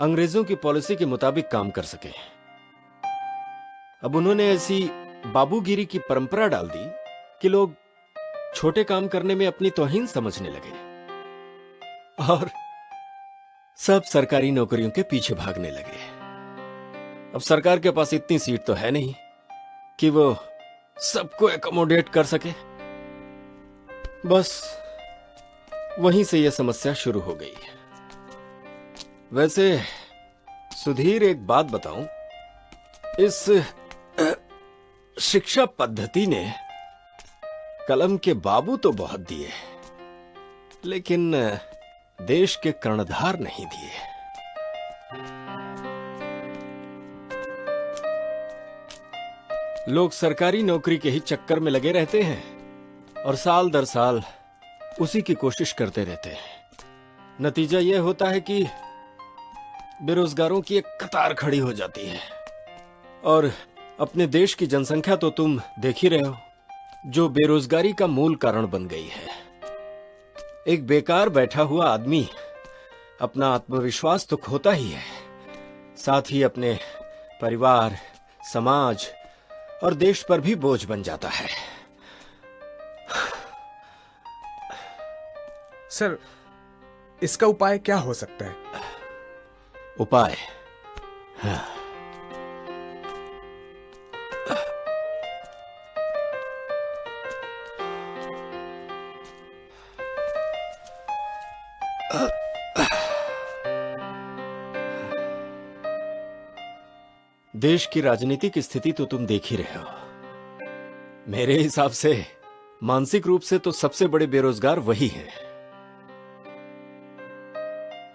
अंग्रेजों की पॉलिसी के मुताबिक काम कर सके। अब उन्होंने ऐसी बाबूगिरी की परंपरा डाल दी कि लोग छोटे काम करने में अपनी तौहीन समझने लगे और सब सरकारी नौकरियों के पीछे भागने लगे। अब सरकार के पास इतनी सीट तो है नहीं कि वो सबको एकोमोडेट कर सके। बस वहीं से यह समस्या शुरू हो गई। वैसे सुधीर, एक बात बताऊं, इस शिक्षा पद्धति ने कलम के बाबू तो बहुत दिए, लेकिन देश के कर्णधार नहीं दिए। लोग सरकारी नौकरी के ही चक्कर में लगे रहते हैं और साल दर साल उसी की कोशिश करते रहते हैं। नतीजा यह होता है कि बेरोजगारों की एक कतार खड़ी हो जाती है। और अपने देश की जनसंख्या तो तुम देख ही रहे हो, जो बेरोजगारी का मूल कारण बन गई है। एक बेकार बैठा हुआ आदमी अपना आत्मविश्वास तो खोता ही है, साथ ही अपने परिवार, समाज और देश पर भी बोझ बन जाता है। सर, इसका उपाय क्या हो सकता है? उपाय? हाँ। देश की राजनीतिक स्थिति तो तुम देख ही रहे हो। मेरे हिसाब से मानसिक रूप से तो सबसे बड़े बेरोजगार वही हैं।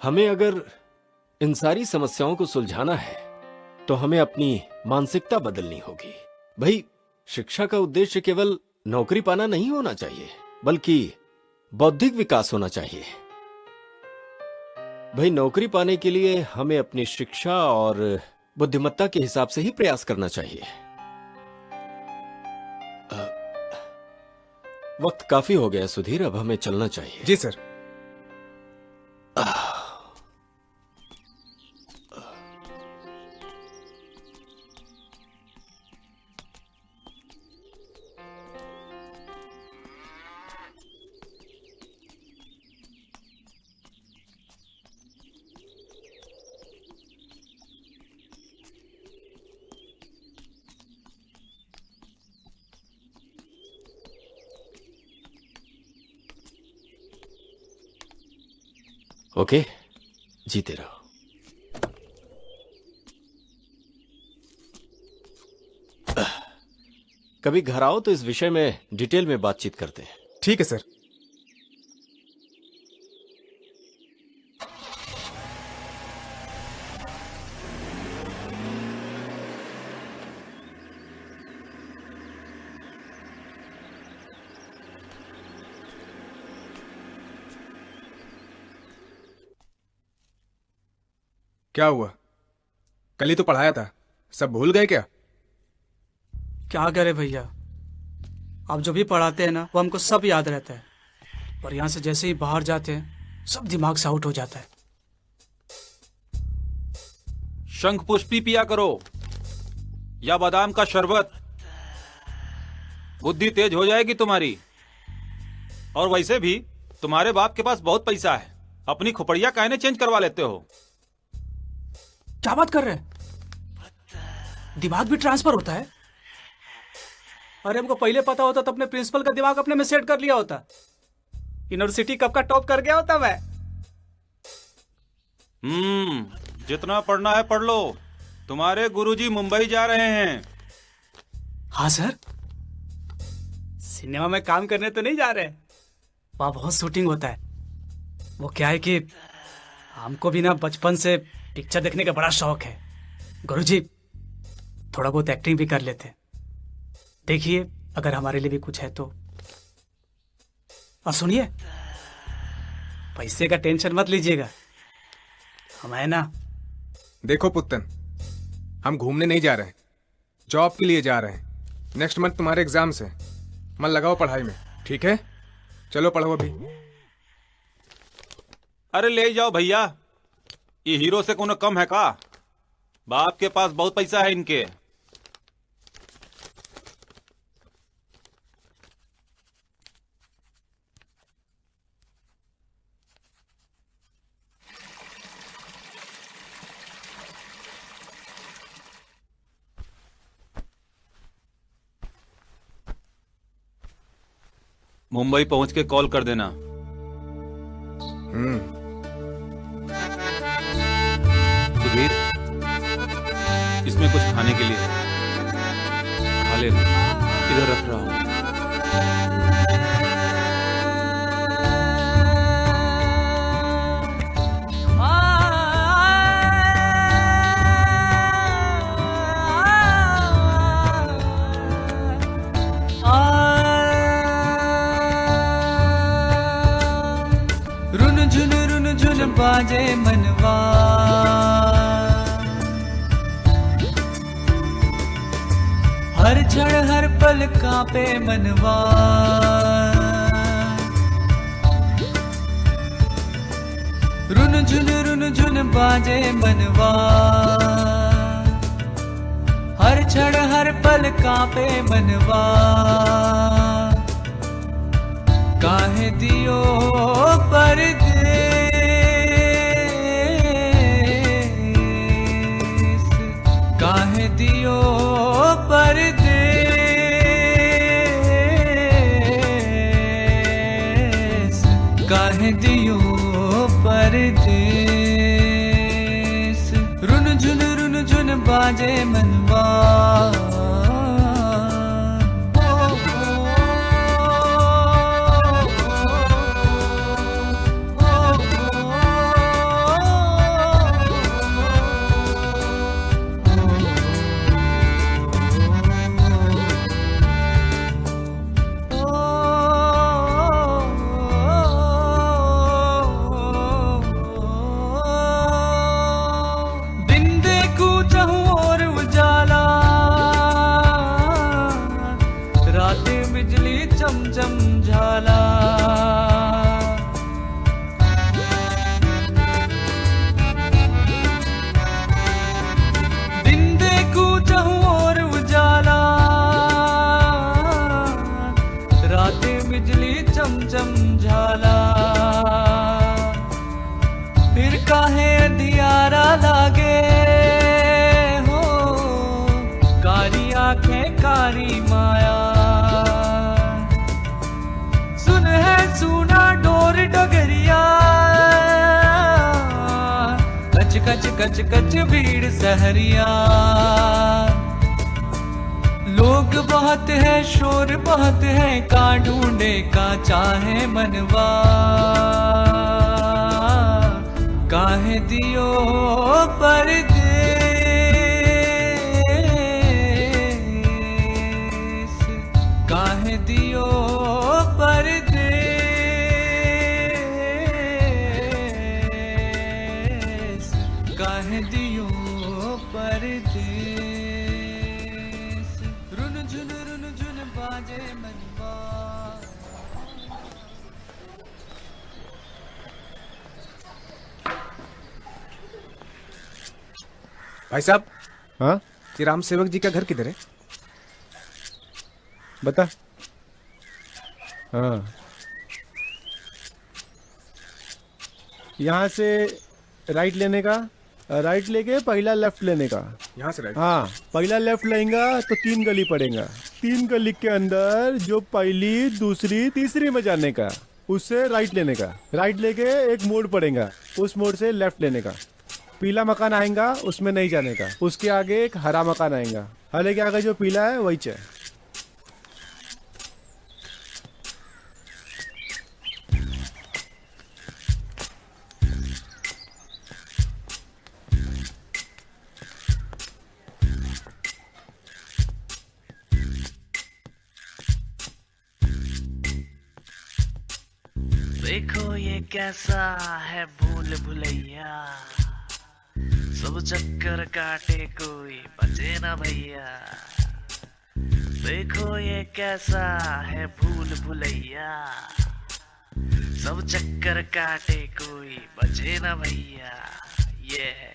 हमें अगर इन सारी समस्याओं को सुलझाना है तो हमें अपनी मानसिकता बदलनी होगी। भाई, शिक्षा का उद्देश्य केवल नौकरी पाना नहीं होना चाहिए, बल्कि बौद्धिक विकास होना चाहिए। भाई, नौकरी पाने के लिए हमें अपनी शिक्षा और बुद्धिमत्ता के हिसाब से ही प्रयास करना चाहिए। वक्त काफी हो गया सुधीर, अब हमें चलना चाहिए। जी सर। ओके, जीते रहो। कभी घर आओ तो इस विषय में डिटेल में बातचीत करते हैं। ठीक है सर। क्या हुआ? कल ही तो पढ़ाया था, सब भूल गए क्या? क्या करे भैया, आप जो भी पढ़ाते हैं ना वो हमको सब याद रहता है, और यहाँ से जैसे ही बाहर जाते हैं सब दिमाग से आउट हो जाता है। शंख पुष्पी पिया करो या बादाम का शरबत, बुद्धि तेज हो जाएगी तुम्हारी। और वैसे भी तुम्हारे बाप के पास बहुत पैसा है, अपनी खोपड़िया काहे चेंज करवा लेते हो? क्या बात कर रहे हैं? दिमाग भी ट्रांसफर होता है? अरे हमको पहले पता होता तो अपने प्रिंसिपल का दिमाग अपने में सेट कर लिया होता, यूनिवर्सिटी कब का टॉप कर गया होता मैं। जितना पढ़ना है पढ़ लो, तुम्हारे गुरुजी मुंबई जा रहे हैं। हाँ सर, सिनेमा में काम करने तो नहीं जा रहे, वहां बहुत शूटिंग होता है। वो क्या है कि हमको भी ना बचपन से पिक्चर देखने का बड़ा शौक है। गुरुजी थोड़ा बहुत एक्टिंग भी कर लेते हैं, देखिए अगर हमारे लिए भी कुछ है तो। और सुनिए, पैसे का टेंशन मत लीजिएगा, हम है ना। देखो पुत्तन, हम घूमने नहीं जा रहे हैं, जॉब के लिए जा रहे हैं। नेक्स्ट मंथ तुम्हारे एग्जाम्स हैं, मन लगाओ पढ़ाई में, ठीक है? चलो पढ़ो अभी। अरे ले जाओ भैया, ये हीरो से कोनो कम है का? बाप के पास बहुत पैसा है इनके। मुंबई पहुंच के कॉल कर देना। सुधीर, इसमें कुछ खाने के लिए खा लेना, इधर रख रहा हूं। बाजे मनवा, हर क्षण हर पल कांपे मनवा, रुन झुन बाजे मनवा, हर क्षण हर पल कांपे मनवा, काहे दियो परदेस, काहे दियो परदेस, काहे दियो परदेस, रुन झुन बाजे मनवा। चमचम झाला, दिन देखूं चाहूं और उजाला, रातें बिजली चमचम झाला, फिर काहे अंधियारा लागे हो, कारी आंखें कारी माया, सुना डोर डगरिया, कच कच कच कच भीड़ सहरिया, लोग बहुत है शोर बहुत है, का ढूंढे का चाहे मनवा, काहे दियो परदेस, काहे दियो परदेस, काहे दियो परदेस, रुन झुन बाजे मनवा। भाई साहब, हाँ, ये राम सेवक जी का घर किधर है? बता। हाँ, यहाँ से राइट लेने का, राइट लेके पहला लेफ्ट लेने का। यहाँ से राइट? हाँ, पहला लेफ्ट लेगा तो 3 गली पड़ेगा, 3 गली के अंदर जो पहली दूसरी तीसरी में जाने का, उससे राइट लेने का, राइट लेके एक मोड़ पड़ेगा, उस मोड़ से लेफ्ट लेने का, पीला मकान आएगा उसमें नहीं जाने का, उसके आगे एक हरा मकान आएगा, हरे के आगे जो पीला है वही चाहिए। देखो ये कैसा है भूल भुलैया, सब चक्कर काटे कोई बचे ना भैया। देखो ये कैसा है भूल भुलैया, सब चक्कर काटे कोई बचे ना भैया। ये है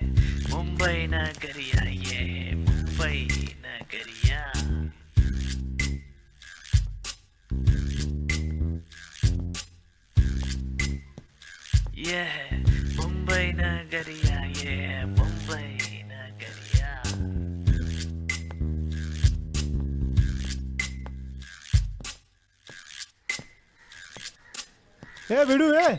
मुंबई नगरिया, ये है मुंबई नगरिया। ये है मुंबई नगरिया, ये है मुंबई नगरिया। ए भिड़ू है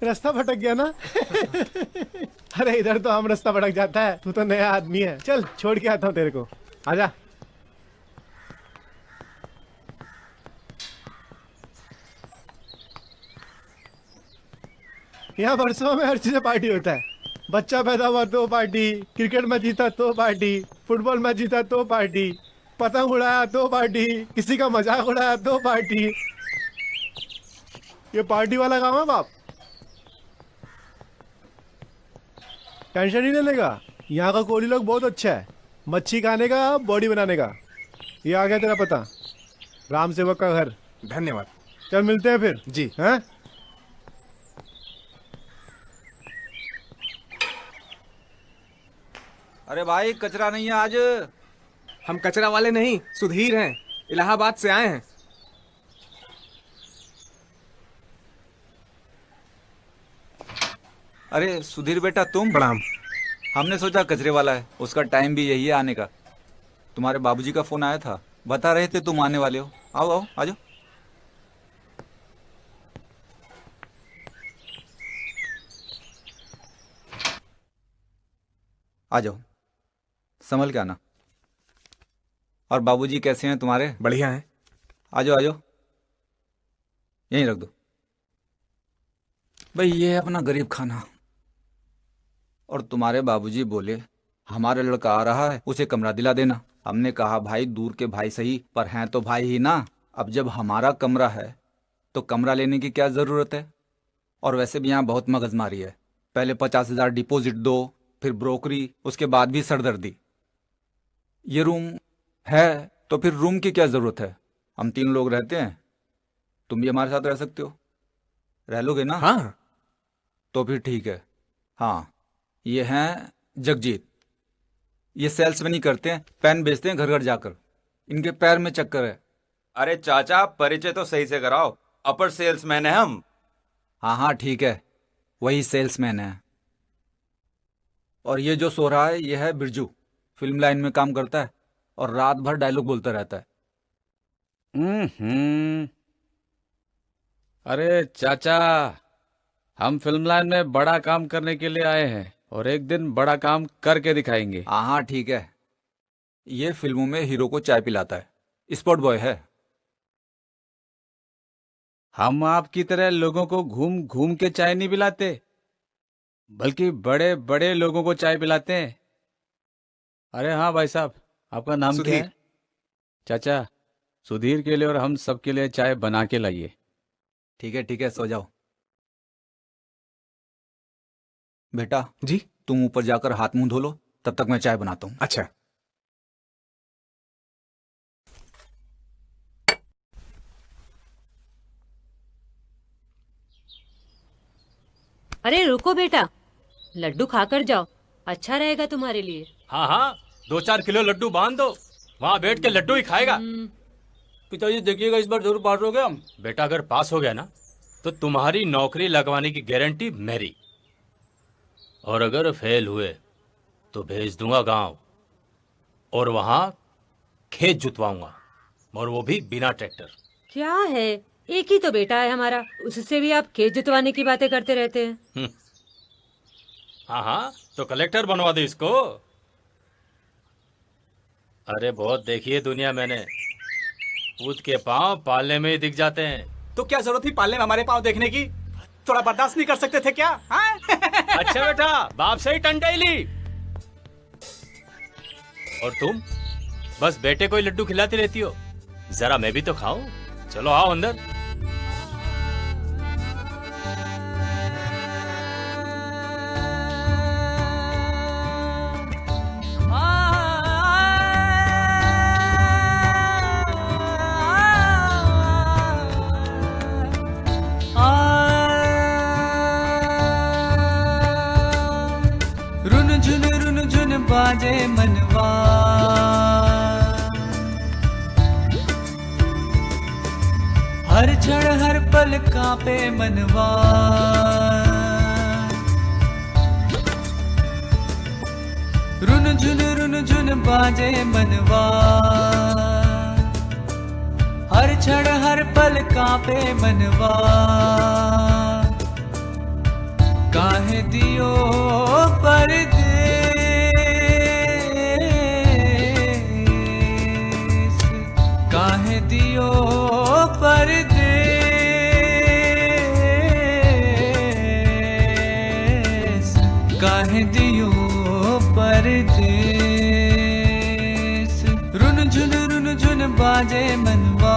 रास्ता भटक गया ना। अरे इधर तो हम रास्ता भटक जाता है, तू तो नया आदमी है। चल छोड़ के आता हूँ तेरे को, आजा। यहाँ वर्षों में हर चीज पार्टी होता है। बच्चा पैदा हुआ तो पार्टी, क्रिकेट में जीता तो पार्टी, फुटबॉल मैच जीता तो पार्टी, पतंग उड़ाया तो पार्टी, किसी का मजाक उड़ाया तो पार्टी। ये पार्टी वाला काम है बाप। टेंशन नहीं लेने का, यहाँ का कोहली लोग बहुत अच्छा है, मच्छी खाने का, बॉडी बनाने का। ये आ गया तेरा पता, राम सेवक का घर। धन्यवाद। चल मिलते हैं फिर जी। हैं? अरे भाई कचरा नहीं है आज। हम कचरा वाले नहीं, सुधीर हैं, इलाहाबाद से आए हैं। अरे सुधीर बेटा तुम? प्रणाम। हमने सोचा कचरे वाला है, उसका टाइम भी यही है आने का। तुम्हारे बाबूजी का फोन आया था, बता रहे थे तुम आने वाले हो। आओ आओ आ जाओ। आ जाओ, संभल के आना। और बाबूजी कैसे हैं तुम्हारे? बढ़िया हैं। आ जाओ आ जाओ, यहीं रख दो। भाई ये है अपना गरीब खाना। और तुम्हारे बाबूजी बोले हमारा लड़का आ रहा है, उसे कमरा दिला देना। हमने कहा भाई दूर के भाई सही, पर हैं तो भाई ही ना। अब जब हमारा कमरा है तो कमरा लेने की क्या जरूरत है? और वैसे भी यहाँ बहुत मगजमारी है, पहले 50,000 डिपॉजिट दो, फिर ब्रोकरी, उसके बाद भी सरदर्दी। ये रूम है तो फिर रूम की क्या जरूरत है? हम 3 लोग रहते हैं, तुम भी हमारे साथ रह सकते हो। रह लोगे ना? हाँ। तो फिर ठीक है। हाँ, ये हैं जगजीत, ये सेल्समैन ही करते हैं, पेन बेचते हैं घर घर जाकर। इनके पैर में चक्कर है। अरे चाचा परिचय तो सही से कराओ, अपर सेल्समैन है हम। हाँ हाँ ठीक है, वही सेल्समैन है। और ये जो सो रहा है ये है बिरजू, फिल्म लाइन में काम करता है और रात भर डायलॉग बोलता रहता है। अरे चाचा, हम फिल्म लाइन में बड़ा काम करने के लिए आए हैं और एक दिन बड़ा काम करके दिखाएंगे। हाँ हाँ ठीक है। ये फिल्मों में हीरो को चाय पिलाता है, स्पॉट बॉय है। हम आपकी तरह लोगों को घूम घूम के चाय नहीं पिलाते, बल्कि बड़े बड़े लोगों को चाय पिलाते हैं। अरे हाँ भाई साहब, आपका नाम क्या है? चाचा, सुधीर के लिए और हम सब के लिए चाय बना के लाइए। ठीक है, सो जाओ। बेटा जी, तुम ऊपर जाकर हाथ मुंह धो लो, तब तक मैं चाय बनाता हूँ। अच्छा। अरे रुको बेटा, लड्डू खाकर जाओ, अच्छा रहेगा तुम्हारे लिए। हाँ हाँ, 2-4 किलो लड्डू बांध दो, वहाँ बैठ के लड्डू ही खाएगा। पिताजी देखिएगा इस बार जरूर पास हो गया हम। बेटा अगर पास हो गया ना तो तुम्हारी नौकरी लगवाने की गारंटी मेरी, और अगर फेल हुए तो भेज दूंगा गांव और वहां खेत जुतवाऊंगा, और वो भी बिना ट्रैक्टर। क्या है, एक ही तो बेटा है हमारा, उससे भी आप खेत जुतवाने की बातें करते रहते हैं। हाँ हाँ, तो कलेक्टर बनवा दो इसको। अरे बहुत देखी है दुनिया मैंने, पूत के पांव पालने में ही दिख जाते हैं। तो क्या जरूरत थी पालने में हमारे पांव देखने की? थोड़ा बर्दाश्त नहीं कर सकते थे क्या? हाँ? अच्छा बेटा, बाप से ही टंटाई ली। और तुम बस बेटे को ही लड्डू खिलाती रहती हो, जरा मैं भी तो खाऊं। चलो आओ अंदर। रुन झुन बाजे मनवा, हर क्षण हर पल कांपे मनवा। रुन झुन बाजे मनवा, हर क्षण हर पल कांपे मनवा। काहे दियो परदेस, काहे दियो परदेस, काहे दियो परदेस। रुन झुन बाजे मनवा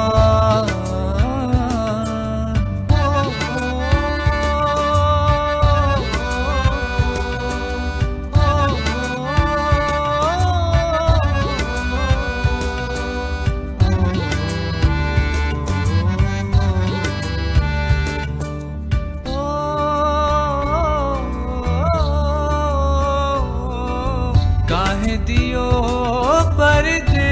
काहे दियो परदेस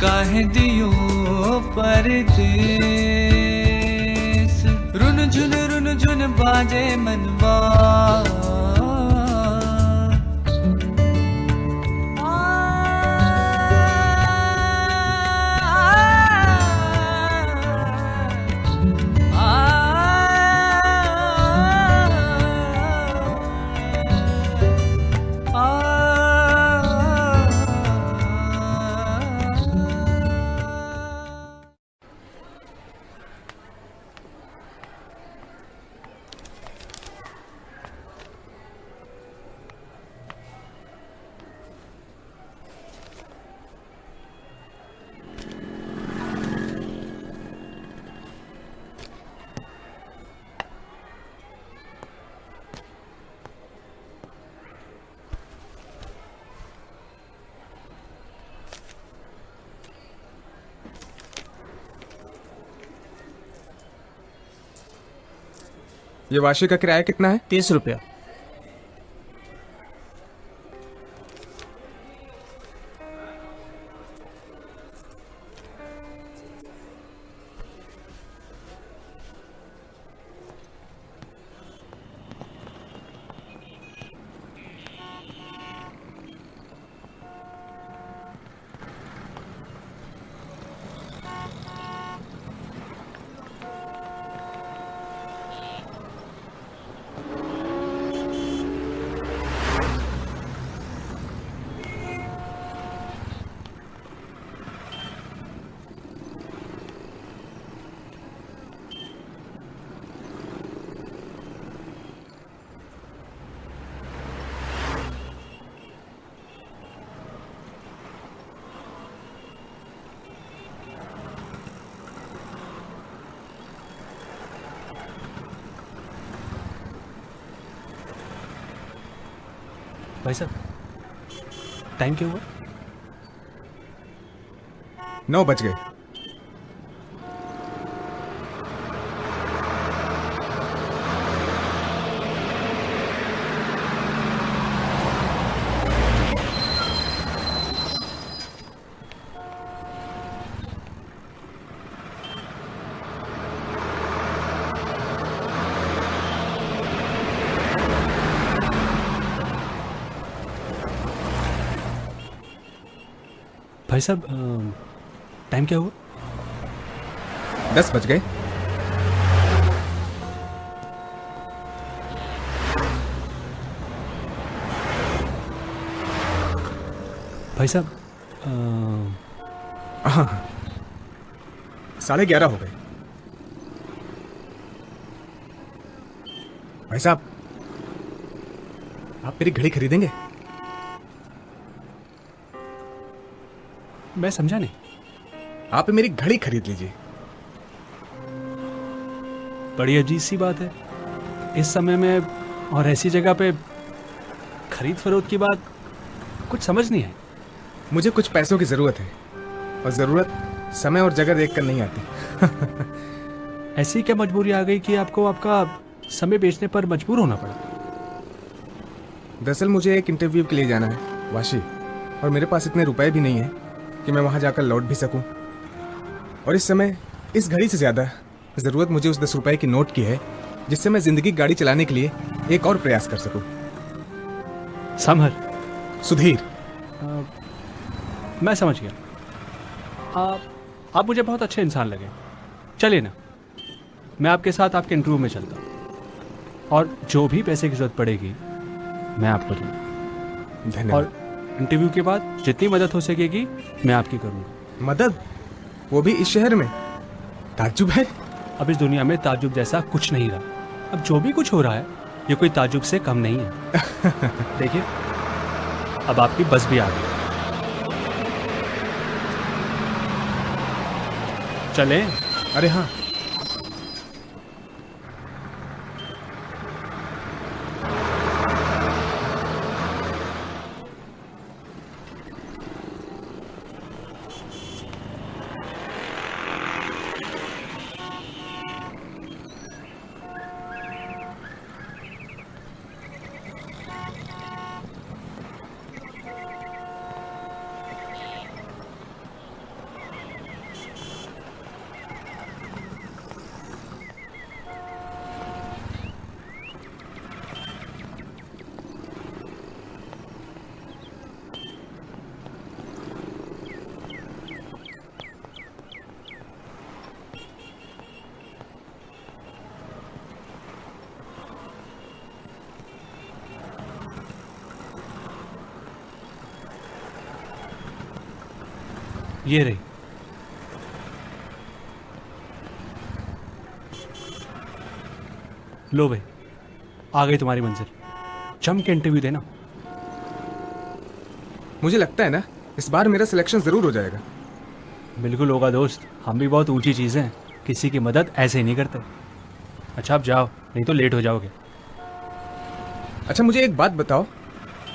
काहे दियो परदेस रुन झुन बाजे मनवा ये वाशी का किराया कितना है? 30 रुपया। भाई साहब टाइम क्या हुआ? 9 बज गए। भाई साहब टाइम क्या हुआ? 10 बज गए। भाई साहब 11:30 हो गए। भाई साहब आप मेरी घड़ी खरीदेंगे? मैं समझा नहीं। आप मेरी घड़ी खरीद लीजिए। बड़ी अजीब सी बात है, इस समय में और ऐसी जगह पे खरीद फरोख्त की बात कुछ समझ नहीं है। मुझे कुछ पैसों की जरूरत है और जरूरत समय और जगह देखकर नहीं आती। ऐसी क्या मजबूरी आ गई कि आपको आपका समय बेचने पर मजबूर होना पड़ा? दरअसल मुझे एक इंटरव्यू के लिए जाना है वाशी, और मेरे पास इतने रुपए भी नहीं है कि मैं वहां जाकर लौट भी सकूं। और इस समय इस घड़ी से ज्यादा जरूरत मुझे उस 10 रुपए की नोट की है, जिससे मैं जिंदगी गाड़ी चलाने के लिए एक और प्रयास कर सकूं। समर, सुधीर, मैं समझ गया। आप मुझे बहुत अच्छे इंसान लगे। चलिए ना, मैं आपके साथ आपके इंटरव्यू में चलता हूँ, और जो भी पैसे की जरूरत पड़ेगी मैं आपको दूंगा। धन्यवाद। और इंटरव्यू के बाद जितनी मदद हो सकेगी मैं आपकी करूंगा। मदद? वो भी इस शहर में? ताज्जुब है। अब इस दुनिया में ताज्जुब जैसा कुछ नहीं रहा। अब जो भी कुछ हो रहा है ये कोई ताजुब से कम नहीं है। देखिए, अब आपकी बस भी आ गई। चले? अरे हाँ, ये रही। लो भाई, आ गई तुम्हारी मंजिल। जम के इंटरव्यू देना। मुझे लगता है ना इस बार मेरा सिलेक्शन जरूर हो जाएगा। बिल्कुल होगा दोस्त, हम भी बहुत ऊंची चीजें हैं, किसी की मदद ऐसे ही नहीं करते। अच्छा अब जाओ, नहीं तो लेट हो जाओगे। अच्छा मुझे एक बात बताओ,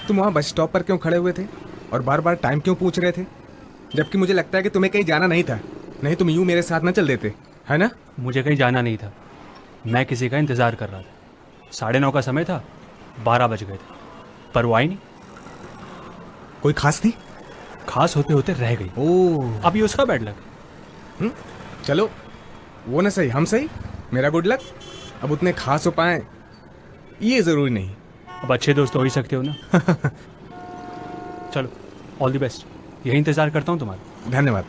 तुम वहाँ बस स्टॉप पर क्यों खड़े हुए थे और बार बार टाइम क्यों पूछ रहे थे? जबकि मुझे लगता है कि तुम्हें कहीं जाना नहीं था, नहीं तुम यूं मेरे साथ ना चल देते, है ना? मुझे कहीं जाना नहीं था, मैं किसी का इंतजार कर रहा था। 9:30 का समय था, 12 बज गए थे, पर वो आई नहीं। कोई खास थी? खास होते होते रह गई। ओह, अब ये उसका बैड लक। चलो वो ना सही, हम सही, मेरा गुड लक। अब उतने खास हो पाए ये जरूरी नहीं। अब अच्छे दोस्त हो ही सकते हो ना। चलो, ऑल द बेस्ट। यही इंतजार करता हूँ तुम्हारा। धन्यवाद।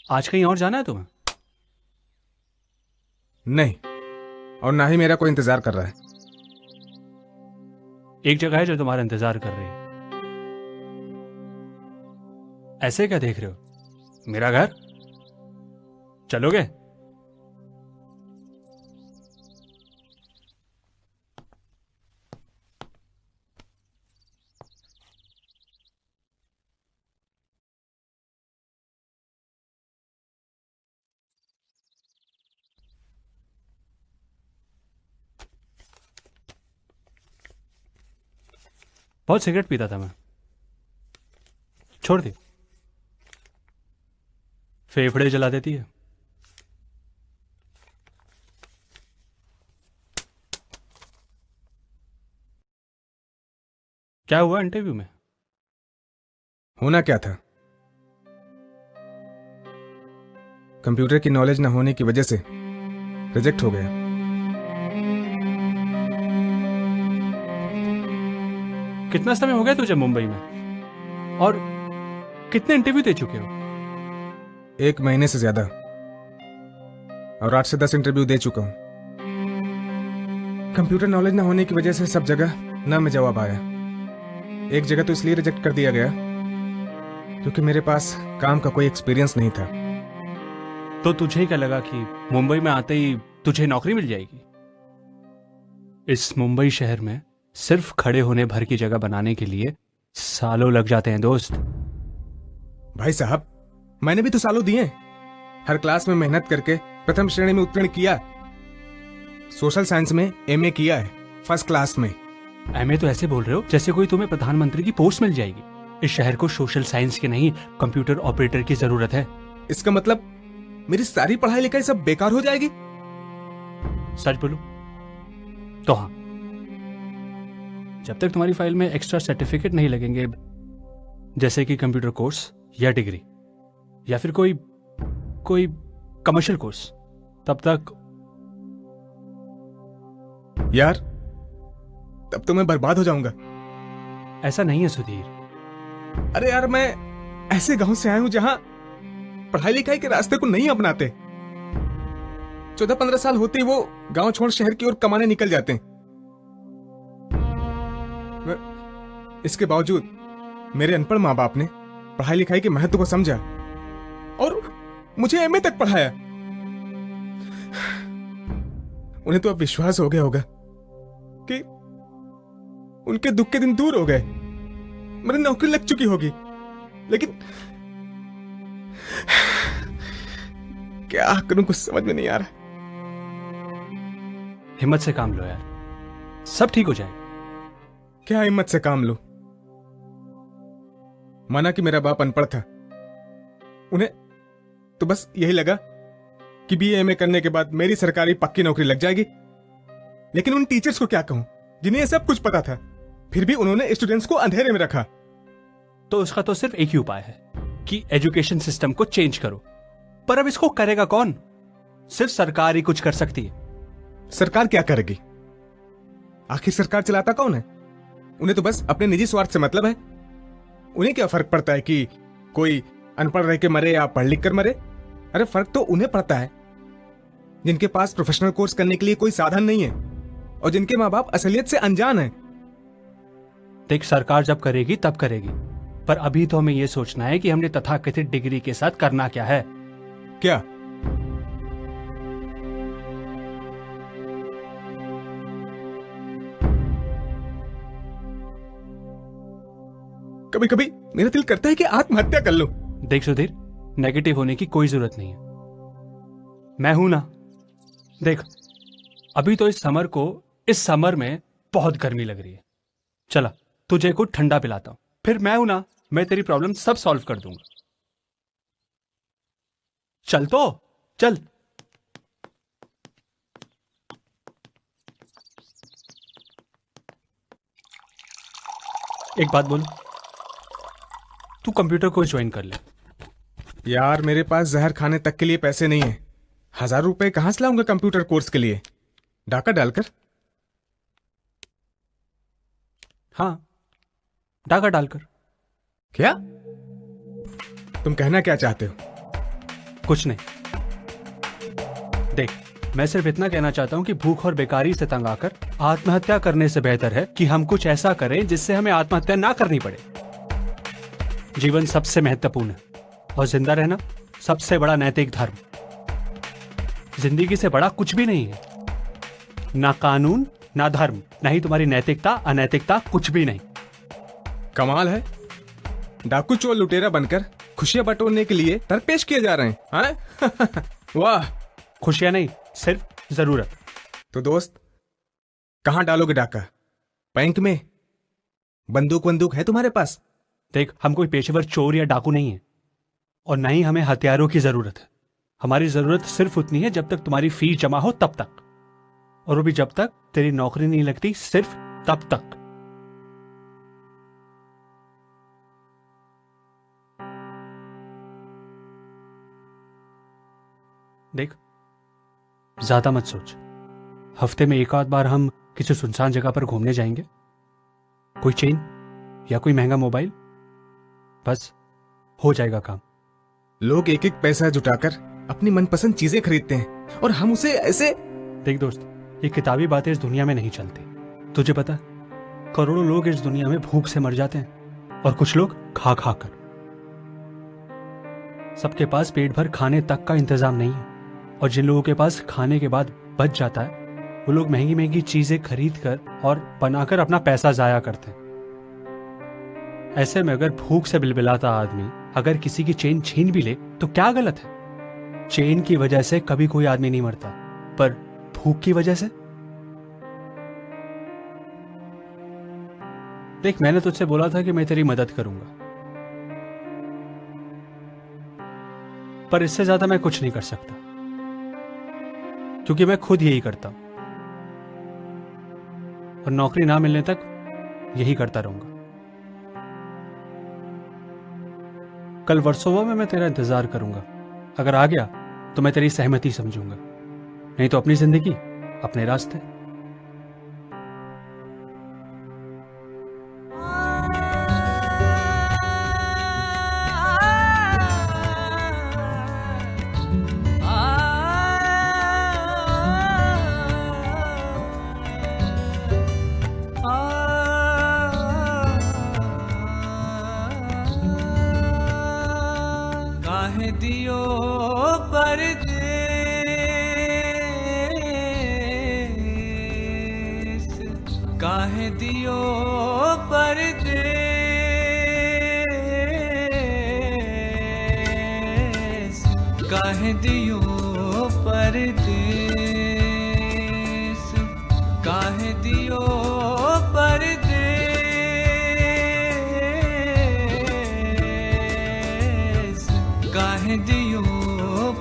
आज कहीं और जाना है तुम्हें? नहीं, और ना ही मेरा कोई इंतजार कर रहा है। एक जगह है जो तुम्हारा इंतजार कर रही है। ऐसे क्या देख रहे हो? मेरा घर चलोगे? बहुत सिगरेट पीता था मैं, छोड़ दी। फेफड़े जला देती है। क्या हुआ इंटरव्यू में? होना क्या था? कंप्यूटर की नॉलेज न होने की वजह से रिजेक्ट हो गया। कितना समय हो गया तुझे मुंबई में, और कितने इंटरव्यू दे चुके हो? 1 महीने से ज्यादा, और 8 से 10 इंटरव्यू दे चुका हूं। कंप्यूटर नॉलेज न होने की वजह से सब जगह ना में जवाब आया। एक जगह तो इसलिए रिजेक्ट कर दिया गया क्योंकि मेरे पास काम का कोई एक्सपीरियंस नहीं था। तो तुझे क्या लगा कि मुंबई में आते ही तुझे नौकरी मिल जाएगी? इस मुंबई शहर में सिर्फ खड़े होने भर की जगह बनाने के लिए सालों लग जाते हैं दोस्त। भाई साहब, मैंने भी तो सालों दिए। हर क्लास में मेहनत करके प्रथम श्रेणी में उत्तीर्ण किया। सोशल साइंस में एमए किया है, फर्स्ट क्लास में। एमए तो ऐसे बोल रहे हो जैसे कोई तुम्हें प्रधानमंत्री की पोस्ट मिल जाएगी। इस शहर को सोशल साइंस की नहीं, कंप्यूटर ऑपरेटर की जरूरत है। इसका मतलब मेरी सारी पढ़ाई लिखाई सब बेकार हो जाएगी? सच बोलूं तो हाँ, जब तक तुम्हारी फाइल में एक्स्ट्रा सर्टिफिकेट नहीं लगेंगे, जैसे कि कंप्यूटर कोर्स या डिग्री या फिर कोई कमर्शियल कोर्स, तब तक यार तब तो मैं बर्बाद हो जाऊंगा। ऐसा नहीं है सुधीर, अरे यार, मैं ऐसे गांव से आया हूं जहां पढ़ाई लिखाई के रास्ते को नहीं अपनाते। 14-15 साल होते ही वो गांव छोड़ शहर की ओर कमाने निकल जाते हैं। इसके बावजूद मेरे अनपढ़ माँ बाप ने पढ़ाई लिखाई के महत्व को समझा और मुझे एमए तक पढ़ाया। उन्हें तो अब विश्वास हो गया होगा कि उनके दुख के दिन दूर हो गए, मेरी नौकरी लग चुकी होगी। लेकिन क्या करूं, कुछ समझ में नहीं आ रहा। हिम्मत से काम लो यार, सब ठीक हो जाए। क्या हिम्मत से काम लो? माना कि मेरा बाप अनपढ़ था, उन्हें तो बस यही लगा कि बीए एमए करने के बाद मेरी सरकारी पक्की नौकरी लग जाएगी। लेकिन उन टीचर्स को क्या कहूं जिन्हें सब कुछ पता था, फिर भी उन्होंने स्टूडेंट्स को अंधेरे में रखा। तो उसका तो सिर्फ एक ही उपाय है कि एजुकेशन सिस्टम को चेंज करो। पर अब इसको करेगा कौन? सिर्फ सरकार ही कुछ कर सकती है। सरकार क्या करेगी? आखिर सरकार चलाता कौन है? उन्हें तो बस अपने निजी स्वार्थ से मतलब है। उन्हें क्या फर्क पड़ता है कि कोई अनपढ़ रह के मरे या पढ़ लिख कर मरे? अरे फर्क तो उन्हें पड़ता है जिनके पास प्रोफेशनल कोर्स करने के लिए कोई साधन नहीं है और जिनके माँ बाप असलियत से अनजान है। देख, सरकार जब करेगी तब करेगी, पर अभी तो हमें यह सोचना है कि हमने तथाकथित डिग्री के साथ करना क्या है। क्या? कभी कभी मेरा दिल करता है कि आत्महत्या कर लो। देख सुधीर, नेगेटिव होने की कोई जरूरत नहीं है। मैं हूं ना। देख, अभी तो इस समर में बहुत गर्मी लग रही है। चला तुझे कुछ ठंडा पिलाता हूं, फिर मैं हूं ना, मैं तेरी प्रॉब्लम सब सॉल्व कर दूंगा। चल तो चल। एक बात बोलूं, तू कंप्यूटर कोर्स ज्वाइन कर ले। यार मेरे पास जहर खाने तक के लिए पैसे नहीं है। 1000 रुपए कहां से लाऊंगा कंप्यूटर कोर्स के लिए? डाका डालकर? हाँ, डाका डालकर। क्या तुम कहना क्या चाहते हो? कुछ नहीं। देख, मैं सिर्फ इतना कहना चाहता हूं कि भूख और बेकारी से तंग आकर आत्महत्या करने से बेहतर है कि हम कुछ ऐसा करें जिससे हमें आत्महत्या ना करनी पड़े। जीवन सबसे महत्वपूर्ण है और जिंदा रहना सबसे बड़ा नैतिक धर्म। जिंदगी से बड़ा कुछ भी नहीं है, ना कानून ना धर्म, ना ही तुम्हारी नैतिकता अनैतिकता, कुछ भी नहीं। कमाल है, डाकू चोर लुटेरा बनकर खुशियां बटोरने के लिए तर्क पेश किए जा रहे हैं। वाह। खुशियां नहीं, सिर्फ जरूरत। तो दोस्त, कहां डालोगे डाका? बैंक में? बंदूक है तुम्हारे पास? देख, हम कोई पेशेवर चोर या डाकू नहीं है और ना ही हमें हथियारों की जरूरत है। हमारी जरूरत सिर्फ उतनी है जब तक तुम्हारी फीस जमा हो तब तक, और वो भी जब तक तेरी नौकरी नहीं लगती, सिर्फ तब तक। देख, ज्यादा मत सोच। हफ्ते में एक आध बार हम किसी सुनसान जगह पर घूमने जाएंगे, कोई चेन या कोई महंगा मोबाइल, बस हो जाएगा काम। लोग एक एक पैसा जुटाकर अपनी मनपसंद चीजें खरीदते हैं और हम उसे ऐसे। देख दोस्त, ये किताबी बातें इस दुनिया में नहीं चलती। तुझे पता, करोड़ों लोग इस दुनिया में भूख से मर जाते हैं और कुछ लोग खा खा कर। सबके पास पेट भर खाने तक का इंतजाम नहीं है, और जिन लोगों के पास खाने के बाद बच जाता है वो लोग महंगी महंगी चीजें खरीद कर और बनाकर अपना पैसा जाया करते हैं। ऐसे में अगर भूख से बिलबिलाता आदमी अगर किसी की चेन छीन भी ले तो क्या गलत है? चेन की वजह से कभी कोई आदमी नहीं मरता, पर भूख की वजह से। देख, मैंने तुझसे बोला था कि मैं तेरी मदद करूंगा, पर इससे ज्यादा मैं कुछ नहीं कर सकता, क्योंकि मैं खुद यही करता हूं और नौकरी ना मिलने तक यही करता रहूंगा। कल वर्सोवा में मैं तेरा इंतजार करूंगा। अगर आ गया तो मैं तेरी सहमति समझूंगा, नहीं तो अपनी जिंदगी अपने रास्ते। परदेस काहे दियो परदेस काहे दियो परदेस काहे दियो परदेस काहे दियो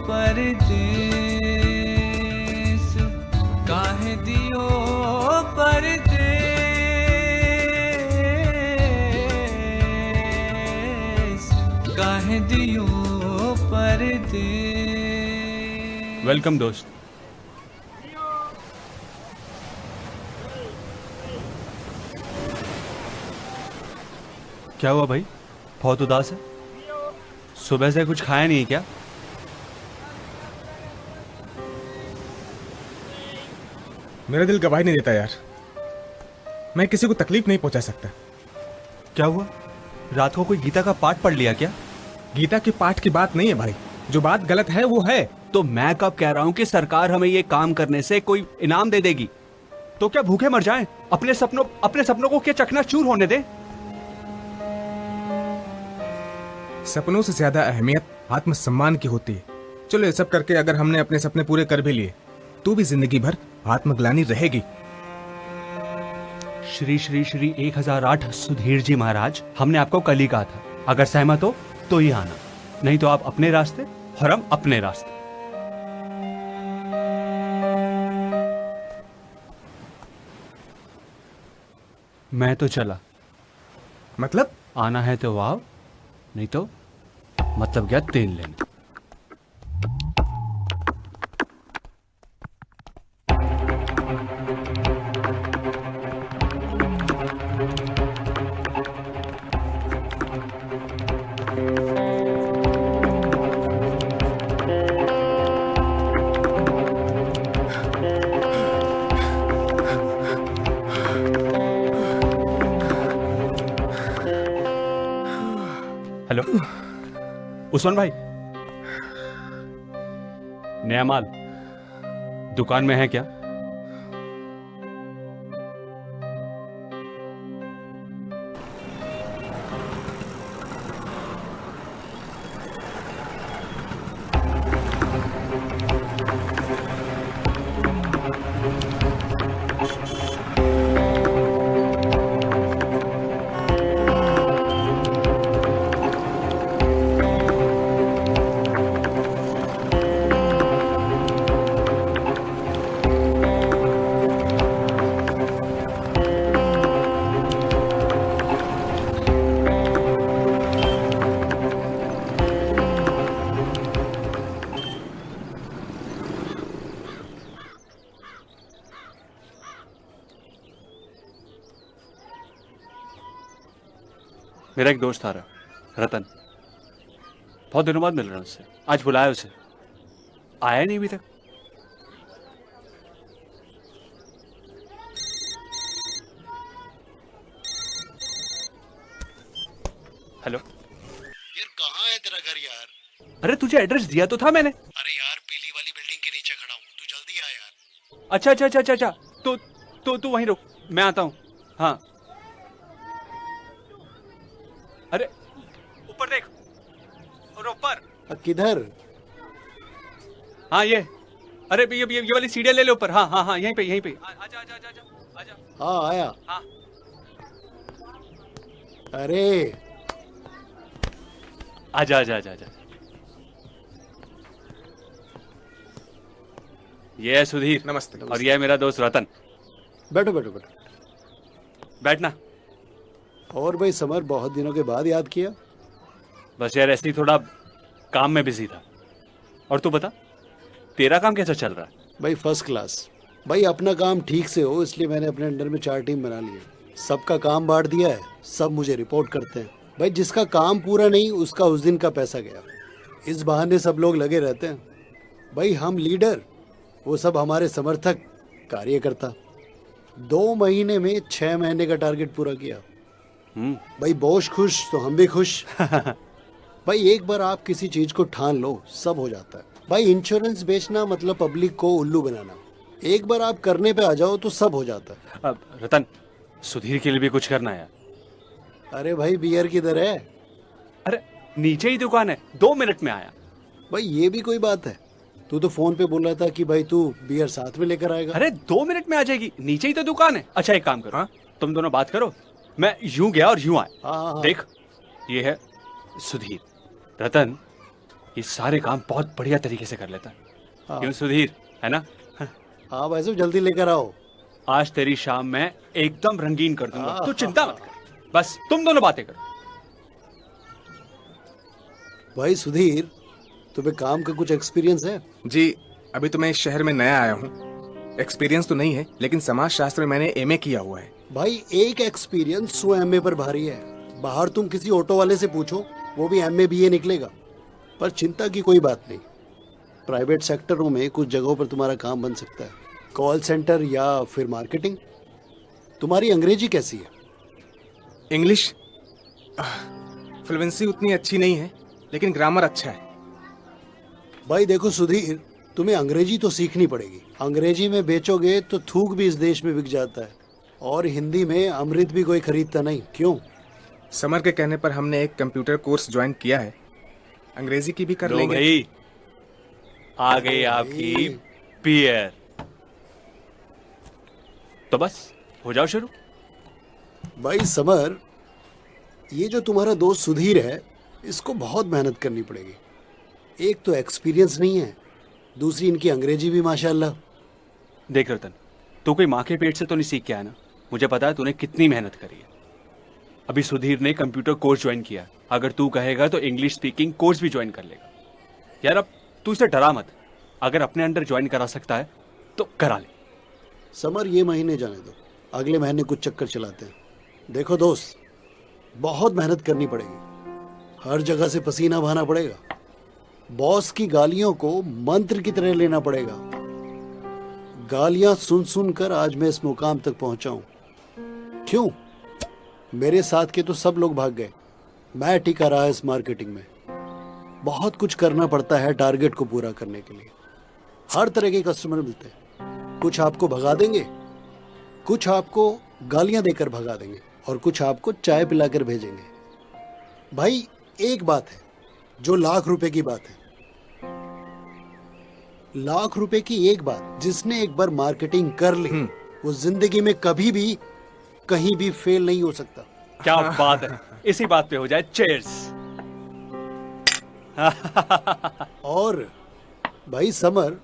परदेस काहे दियो परदेस काहे दियो परदेस। वेलकम दोस्त। क्या हुआ भाई, बहुत उदास है? सुबह से कुछ खाया नहीं है क्या? मेरा दिल गवाही नहीं देता यार। मैं किसी को तकलीफ नहीं पहुंचा सकता। क्या हुआ, रात को कोई गीता का पाठ पढ़ लिया क्या? गीता के पाठ की बात नहीं है भाई, जो बात गलत है वो है। तो मैं कब कह रहा हूं कि सरकार हमें ये काम करने से कोई इनाम दे देगी? तो क्या भूखे मर जाएं? अपने सपनों को क्या चकनाचूर होने दे? सपनों से ज्यादा अहमियत आत्मसम्मान की होती है। चलो ये सब करके अगर हमने अपने सपने पूरे कर भी लिए तो भी जिंदगी भर आत्मग्लानि रहेगी। श्री श्री श्री 1008 सुधीर जी महाराज, हमने आपको कल ही कहा था, अगर सहमत हो तो ही आना, नहीं तो आप अपने रास्ते और हम अपने रास्ते। मैं तो चला। मतलब? आना है तो आओ, नहीं तो मतलब क्या, तेल लेना। हेलो उस्मान भाई, नया माल दुकान में है क्या? मेरा एक दोस्त आ रहा है, रतन। बहुत दिनों बाद मिल रहा हूं उससे। आज बुलाया उसे, आया नहीं अभी तक। हेलो यार, कहाँ है तेरा घर यार? अरे तुझे एड्रेस दिया तो था मैंने। अरे यार, पीली वाली बिल्डिंग के नीचे खड़ा हूँ, तू जल्दी आ यार। अच्छा अच्छा अच्छा अच्छा, तो तू वहीं रुक, मैं आता हूँ। हाँ, अरे ऊपर देख, और ऊपर। किधर? हाँ ये, अरे ये वाली सीढ़ियाँ ले ले ऊपर। हाँ हाँ हाँ, यहीं पे आजा आजा आजा आजा आजा। हाँ आया। हाँ अरे आजा आजा आजा आजा। ये है सुधीर। नमस्ते। और ये है मेरा दोस्त रतन। बैठो बैठो बैठो। बैठना। और भाई समर, बहुत दिनों के बाद याद किया। बस यार ऐसे ही थोड़ा काम में बिजी था। और तू बता, तेरा काम कैसा चल रहा है? भाई फर्स्ट क्लास। भाई अपना काम ठीक से हो, इसलिए मैंने अपने अंडर में 4 टीम बना ली है। सबका काम बांट दिया है, सब मुझे रिपोर्ट करते हैं। भाई जिसका काम पूरा नहीं, उसका उस दिन का पैसा गया। इस बहाने सब लोग लगे रहते हैं। भाई हम लीडर, वो सब हमारे समर्थक, कार्यकर्ता। 2 महीने में 6 महीने का टारगेट पूरा किया। भाई बॉस खुश तो हम भी खुश। भाई एक बार आप किसी चीज को ठान लो, सब हो जाता है। भाई इंश्योरेंस बेचना मतलब पब्लिक को उल्लू बनाना। एक बार आप करने पे आ जाओ तो सब हो जाता है। अब रतन, सुधीर के लिए भी कुछ करना है। अरे भाई बियर किधर है? अरे नीचे ही दुकान है, 2 मिनट में आया। भाई ये भी कोई बात है? तू तो फोन पे बोल रहा था कि भाई तू बियर साथ में लेकर आएगा। अरे 2 मिनट में आ जाएगी, नीचे ही तो दुकान है। अच्छा एक काम करो, तुम दोनों बात करो, मैं यूं गया और यूं आया। हाँ। देख ये है सुधीर। रतन ये सारे काम बहुत बढ़िया तरीके से कर लेता है। हाँ। क्यों सुधीर, है ना? हाँ भाई साहब जल्दी लेकर आओ। आज तेरी शाम मैं एकदम रंगीन कर दूंगा, हाँ, तू चिंता मत कर, बस तुम दोनों बातें करो। भाई सुधीर, तुम्हें काम का कुछ एक्सपीरियंस है? जी अभी तो मैं इस शहर में नया आया हूँ, एक्सपीरियंस तो नहीं है, लेकिन समाज शास्त्र में मैंने एमए किया हुआ है। भाई एक एक्सपीरियंस 100 एमए पर भारी है। बाहर तुम किसी ऑटो वाले से पूछो, वो भी एमए बीए निकलेगा। पर चिंता की कोई बात नहीं, प्राइवेट सेक्टरों में कुछ जगहों पर तुम्हारा काम बन सकता है, कॉल सेंटर या फिर मार्केटिंग। तुम्हारी अंग्रेजी कैसी है? इंग्लिश फ्लुएंसी उतनी अच्छी नहीं है, लेकिन ग्रामर अच्छा है। भाई देखो सुधीर, तुम्हें अंग्रेजी तो सीखनी पड़ेगी। अंग्रेजी में बेचोगे तो थूक भी इस देश में बिक जाता है, और हिंदी में अमृत भी कोई खरीदता नहीं। क्यों? समर के कहने पर हमने एक कंप्यूटर कोर्स ज्वाइन किया है, अंग्रेजी की भी कर लो लेंगे। भाई आ गई आपकी बियर, तो बस हो जाओ शुरू। भाई समर, ये जो तुम्हारा दोस्त सुधीर है, इसको बहुत मेहनत करनी पड़ेगी। एक तो एक्सपीरियंस नहीं है, दूसरी इनकी अंग्रेजी भी माशाल्लाह। देख रतन, तू कोई माँ के पेट से तो नहीं सीख के आया ना, मुझे पता है तूने कितनी मेहनत करी है। अभी सुधीर ने कंप्यूटर कोर्स ज्वाइन किया है, अगर तू कहेगा तो इंग्लिश स्पीकिंग कोर्स भी ज्वाइन कर लेगा। यार अब तू इसे डरा मत, अगर अपने अंडर ज्वाइन करा सकता है तो करा ले। समर ये महीने जाने दो, अगले महीने कुछ चक्कर चलाते हैं। देखो दोस्त, बहुत मेहनत करनी पड़ेगी, हर जगह से पसीना बहाना पड़ेगा, बॉस की गालियों को मंत्र की तरह लेना पड़ेगा। गालियां सुन सुन कर आज मैं इस मुकाम तक पहुंचा हूं। क्यों? मेरे साथ के तो सब लोग भाग गए, मैं टिका रहा इस मार्केटिंग में। बहुत कुछ करना पड़ता है टारगेट को पूरा करने के लिए। हर तरह के कस्टमर मिलते हैं, कुछ आपको भगा देंगे, कुछ आपको गालियां देकर भगा देंगे, और कुछ आपको चाय पिलाकर भेजेंगे। भाई एक बात है जो लाख रुपए की बात है, लाख रुपए की एक बात, जिसने एक बार मार्केटिंग कर ली वो जिंदगी में कभी भी कहीं भी फेल नहीं हो सकता। क्या बात है, इसी बात पे हो जाए चीयर्स। और भाई समर,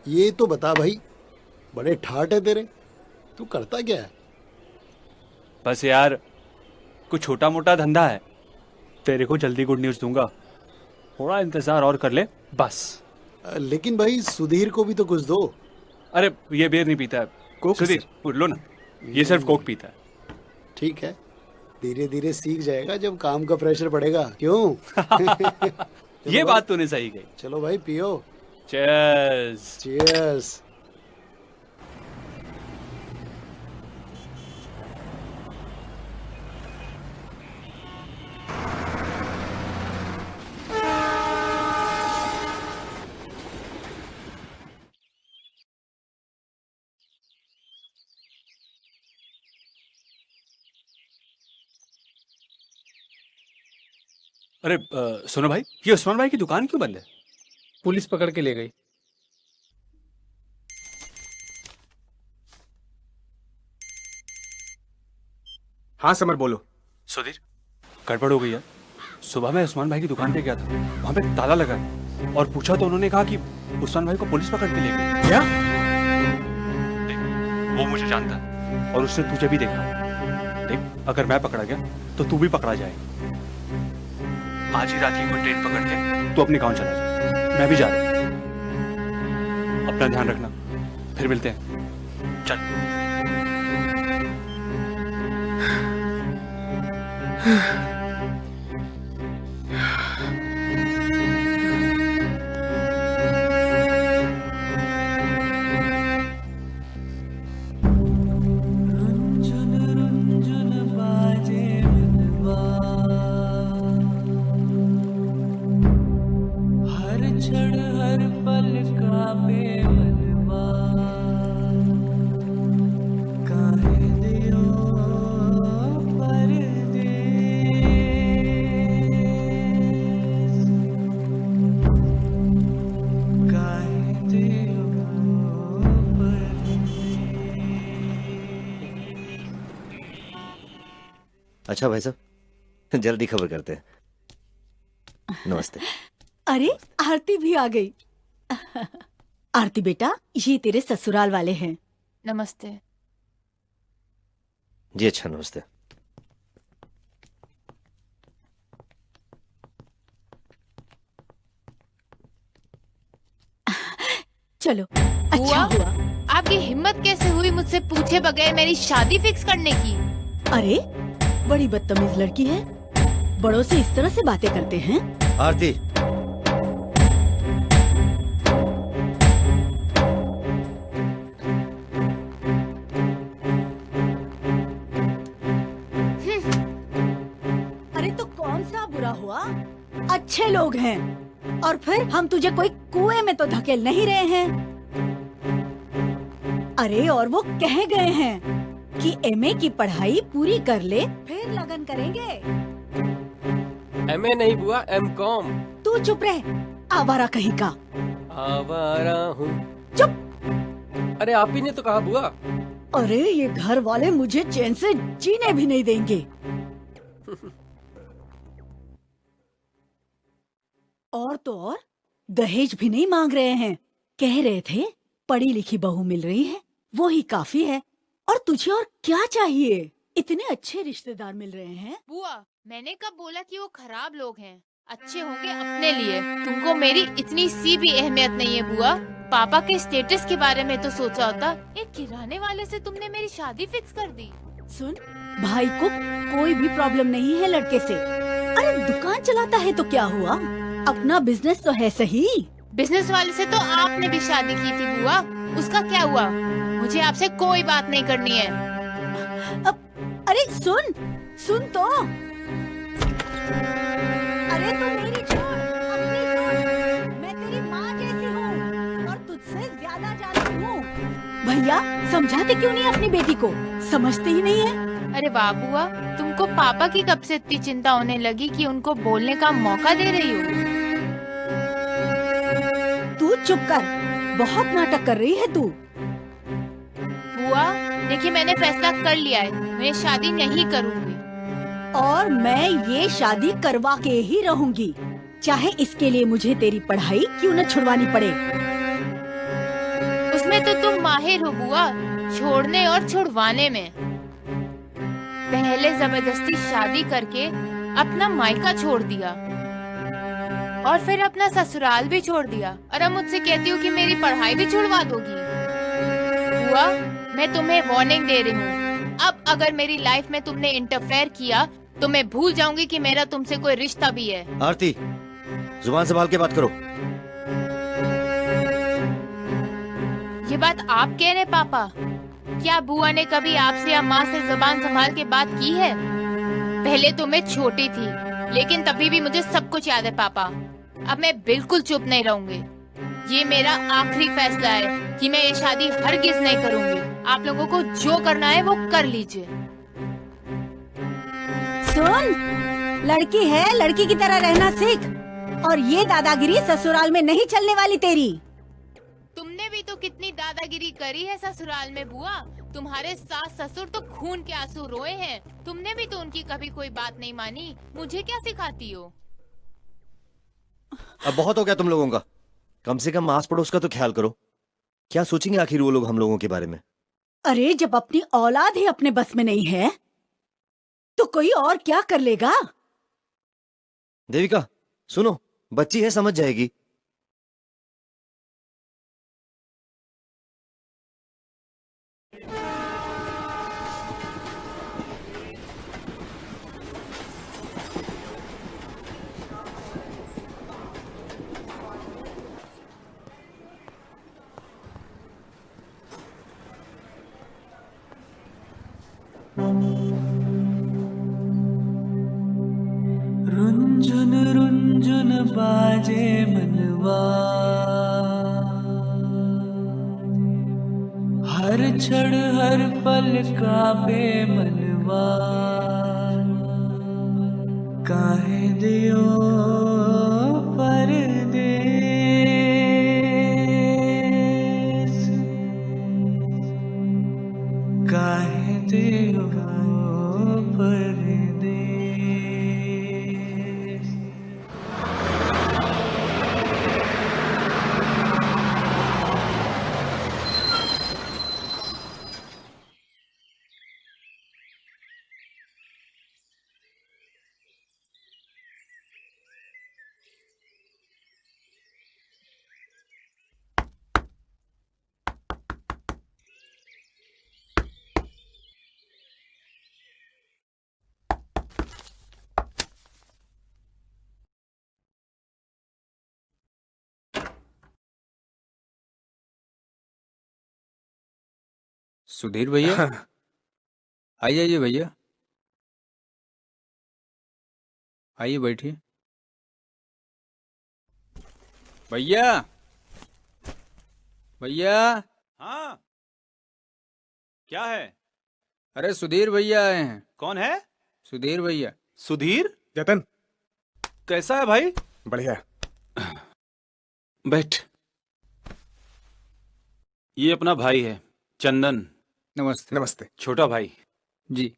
ये तो बता भाई, बड़े ठाट है तेरे, तू करता क्या है? बस यार कुछ छोटा मोटा धंधा है, तेरे को जल्दी गुड न्यूज दूंगा, थोड़ा इंतजार और कर ले बस। लेकिन भाई सुधीर को भी तो कुछ दो। अरे ये बियर नहीं पीता है, कोक सुधीर लो ना, ये सिर्फ कोक पीता है। ठीक है, धीरे धीरे सीख जाएगा जब काम का प्रेशर पड़ेगा। क्यों? ये बात तूने सही कही। चलो भाई पियो। चीयर्स। चीयर्स। अरे सुनो भाई, ये उस्मान भाई की दुकान क्यों बंद है? पुलिस पकड़ के ले गई। हाँ समर बोलो। सुधीर गड़बड़ हो गई है। सुबह मैं उस्मान भाई की दुकान पे गया था, वहां पे ताला लगा है, और पूछा तो उन्होंने कहा कि उस्मान भाई को पुलिस पकड़ के ले गई। क्या? देख वो मुझे जानता है और उसने तुझे भी देखा। देख अगर मैं पकड़ा गया तो तू भी पकड़ा जाएगा। आज ही रात की कोई ट्रेन पकड़ के तू अपने गांव चला जा, मैं भी जा रहा हूं। अपना ध्यान रखना, फिर मिलते हैं। चल। हर क्षण हर अच्छा भाई साहब, जल्दी खबर करते हैं। नमस्ते। अरे आरती भी आ गई। आरती बेटा, ये तेरे ससुराल वाले हैं। नमस्ते। जी अच्छा, नमस्ते। चलो। अच्छा हुआ। आपकी हिम्मत कैसे हुई मुझसे पूछे बगैर मेरी शादी फिक्स करने की? अरे बड़ी बदतमीज लड़की है, बड़ों से इस तरह से बातें करते हैं। आरती, अरे तो कौन सा बुरा हुआ, अच्छे लोग हैं, और फिर हम तुझे कोई कुएं में तो धकेल नहीं रहे हैं। अरे और वो कह गए हैं कि एमए की पढ़ाई पूरी कर ले फिर लगन करेंगे। एमए नहीं बुआ, एमकॉम। तू चुप रह, आवारा कहीं का। आवारा हूँ। चुप। अरे आप ही ने तो कहा बुआ। अरे ये घर वाले मुझे चैन से जीने भी नहीं देंगे। और तो और दहेज भी नहीं मांग रहे हैं, कह रहे थे पढ़ी लिखी बहू मिल रही है वो ही काफी है, और तुझे और क्या चाहिए? इतने अच्छे रिश्तेदार मिल रहे हैं। बुआ, मैंने कब बोला कि वो खराब लोग हैं? अच्छे होंगे अपने लिए। तुमको मेरी इतनी सी भी अहमियत नहीं है बुआ। पापा के स्टेटस के बारे में तो सोचा होता। एक किराने वाले से तुमने मेरी शादी फिक्स कर दी। सुन, भाई को कोई भी प्रॉब्लम नहीं है लड़के से। अरे दुकान चलाता है तो क्या हुआ, अपना बिजनेस तो है सही। बिजनेस वाले से तो आपने भी शादी की थी बुआ, उसका क्या हुआ? मुझे आपसे कोई बात नहीं करनी है। अरे सुन, सुन तो। अरे तू मेरी छोड़, अपनी सुन। मैं तेरी माँ जैसी हूँ और तुझसे ज्यादा जानती हूँ। भैया समझाते क्यों नहीं अपनी बेटी को, समझते ही नहीं है। अरे वाह बुआ, तुमको पापा की कब से इतनी चिंता होने लगी कि उनको बोलने का मौका दे रही हो? तू चुप कर, बहुत नाटक कर रही है तू। बुआ देखिए, मैंने फैसला कर लिया है, मैं शादी नहीं करूँगी। और मैं ये शादी करवा के ही रहूंगी, चाहे इसके लिए मुझे तेरी पढ़ाई क्यों न छुड़वानी पड़े। उसमें तो तुम माहिर हो बुआ, छोड़ने और छुड़वाने में। पहले जबरदस्ती शादी करके अपना मायका छोड़ दिया और फिर अपना ससुराल भी छोड़ दिया, और अब मुझसे कहती हूँ कि मेरी पढ़ाई भी छुड़वा दोगी। बुआ मैं तुम्हें वार्निंग दे रही हूँ, अब अगर मेरी लाइफ में तुमने इंटरफेयर किया तो मैं भूल जाऊंगी कि मेरा तुमसे कोई रिश्ता भी है। आरती, जुबान संभाल के बात करो। ये बात आप कह रहे पापा? क्या बुआ ने कभी आपसे या माँ से जुबान संभाल के बात की है? पहले तो मैं छोटी थी, लेकिन तभी भी मुझे सब कुछ याद है पापा। अब मैं बिल्कुल चुप नहीं रहूंगी। ये मेरा आखिरी फैसला है कि मैं ये शादी हरगिज नहीं करूंगी। आप लोगों को जो करना है वो कर लीजिए। सुन, लड़की है, लड़की की तरह रहना सीख, और ये दादागिरी ससुराल में नहीं चलने वाली तेरी। तुमने भी तो कितनी दादागिरी करी है ससुराल में बुआ। तुम्हारे सास ससुर तो खून के आंसू रोए हैं, तुमने भी तो उनकी कभी कोई बात नहीं मानी। मुझे क्या सिखाती हो? अब बहुत हो गया तुम लोगों का, कम से कम आस पड़ोस का तो ख्याल करो। क्या सोचेंगे आखिर वो लोग हम लोगों के बारे में? अरे जब अपनी औलाद ही अपने बस में नहीं है तो कोई और क्या कर लेगा? देविका सुनो, बच्ची है, समझ जाएगी। रुंझुन रुंझुन बाजे मनवा, हर क्षण हर पल कांपे मनवा। काहे दियो परदेस, काहे दियो परदेस। सुधीर भैया आइए आइए भैया, आइए बैठिए। भैया भैया, हाँ क्या है? अरे सुधीर भैया आए हैं। कौन है? सुधीर भैया। सुधीर? जतन कैसा है भाई? बढ़िया। बैठ। ये अपना भाई है चंदन। नमस्ते। नमस्ते। छोटा भाई। जी।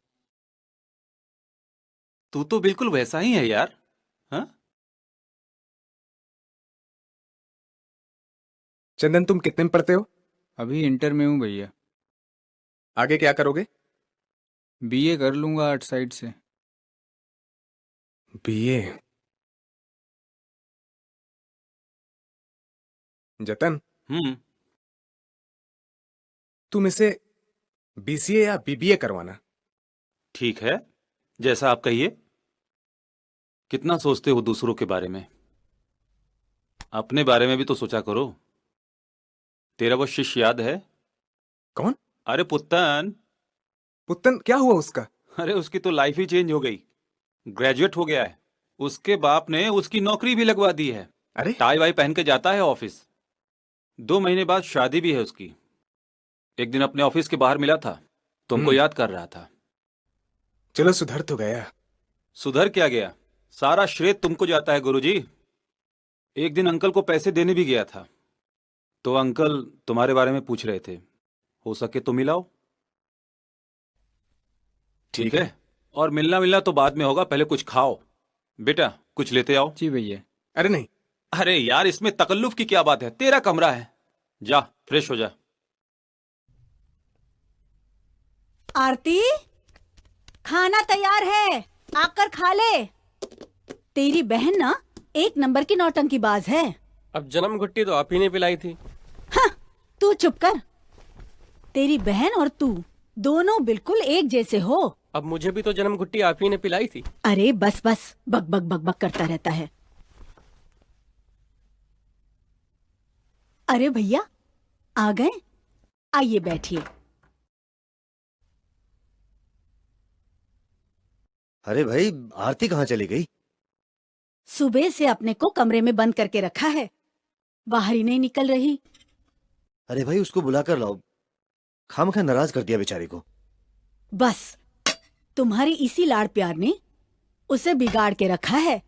तू तो बिल्कुल वैसा ही है यार। हाँ? चंदन तुम कितने में पढ़ते हो? अभी इंटर में हूँ भैया। आगे क्या करोगे? बीए कर लूंगा आर्ट साइड से। बीए? जतन तुम इसे बीसीए या बीबीए करवाना। ठीक है, जैसा आप कहिए। कितना सोचते हो दूसरों के बारे में? अपने बारे में भी तो सोचा करो। तेरा वो शिष्य याद है? कौन? अरे पुत्तन। पुत्तन क्या हुआ उसका? अरे उसकी तो लाइफ ही चेंज हो गई। ग्रेजुएट हो गया है। उसके बाप ने उसकी नौकरी भी लगवा दी है। अरे टाई वाई पहन के जाता है ऑफिस। 2 महीने बाद शादी भी है उसकी। एक दिन अपने ऑफिस के बाहर मिला था, तुमको याद कर रहा था। चलो सुधर तो गया। सुधर क्या गया? सारा श्रेय तुमको जाता है गुरुजी। एक दिन अंकल को पैसे देने भी गया था, तो अंकल तुम्हारे बारे में पूछ रहे थे। हो सके तो मिलाओ। ठीक है। और मिलना मिलना तो बाद में होगा, पहले कुछ खाओ। बेटा कुछ लेते आओ। जी भैया। अरे नहीं। अरे यार, इसमें तकल्लुफ की क्या बात है? तेरा कमरा है, जा फ्रेश हो जा। आरती, खाना तैयार है, आकर खा ले। तेरी बहन ना 1 नंबर की नौटंकी बाज है। अब जन्म घुट्टी तो आप ही ने पिलाई थी। हाँ, तू चुप कर। तेरी बहन और तू दोनों बिल्कुल एक जैसे हो। अब मुझे भी तो जन्म घुट्टी आप ही ने पिलाई थी। अरे बस बस, बक बक बक बक करता रहता है। अरे भैया आ गए, आइए बैठिए। अरे भाई, आरती कहाँ चली गई? सुबह से अपने को कमरे में बंद करके रखा है, बाहर ही नहीं निकल रही। अरे भाई, उसको बुला कर लाओ। खामखा नाराज कर दिया बेचारी को। बस तुम्हारी इसी लाड़ प्यार ने उसे बिगाड़ के रखा है।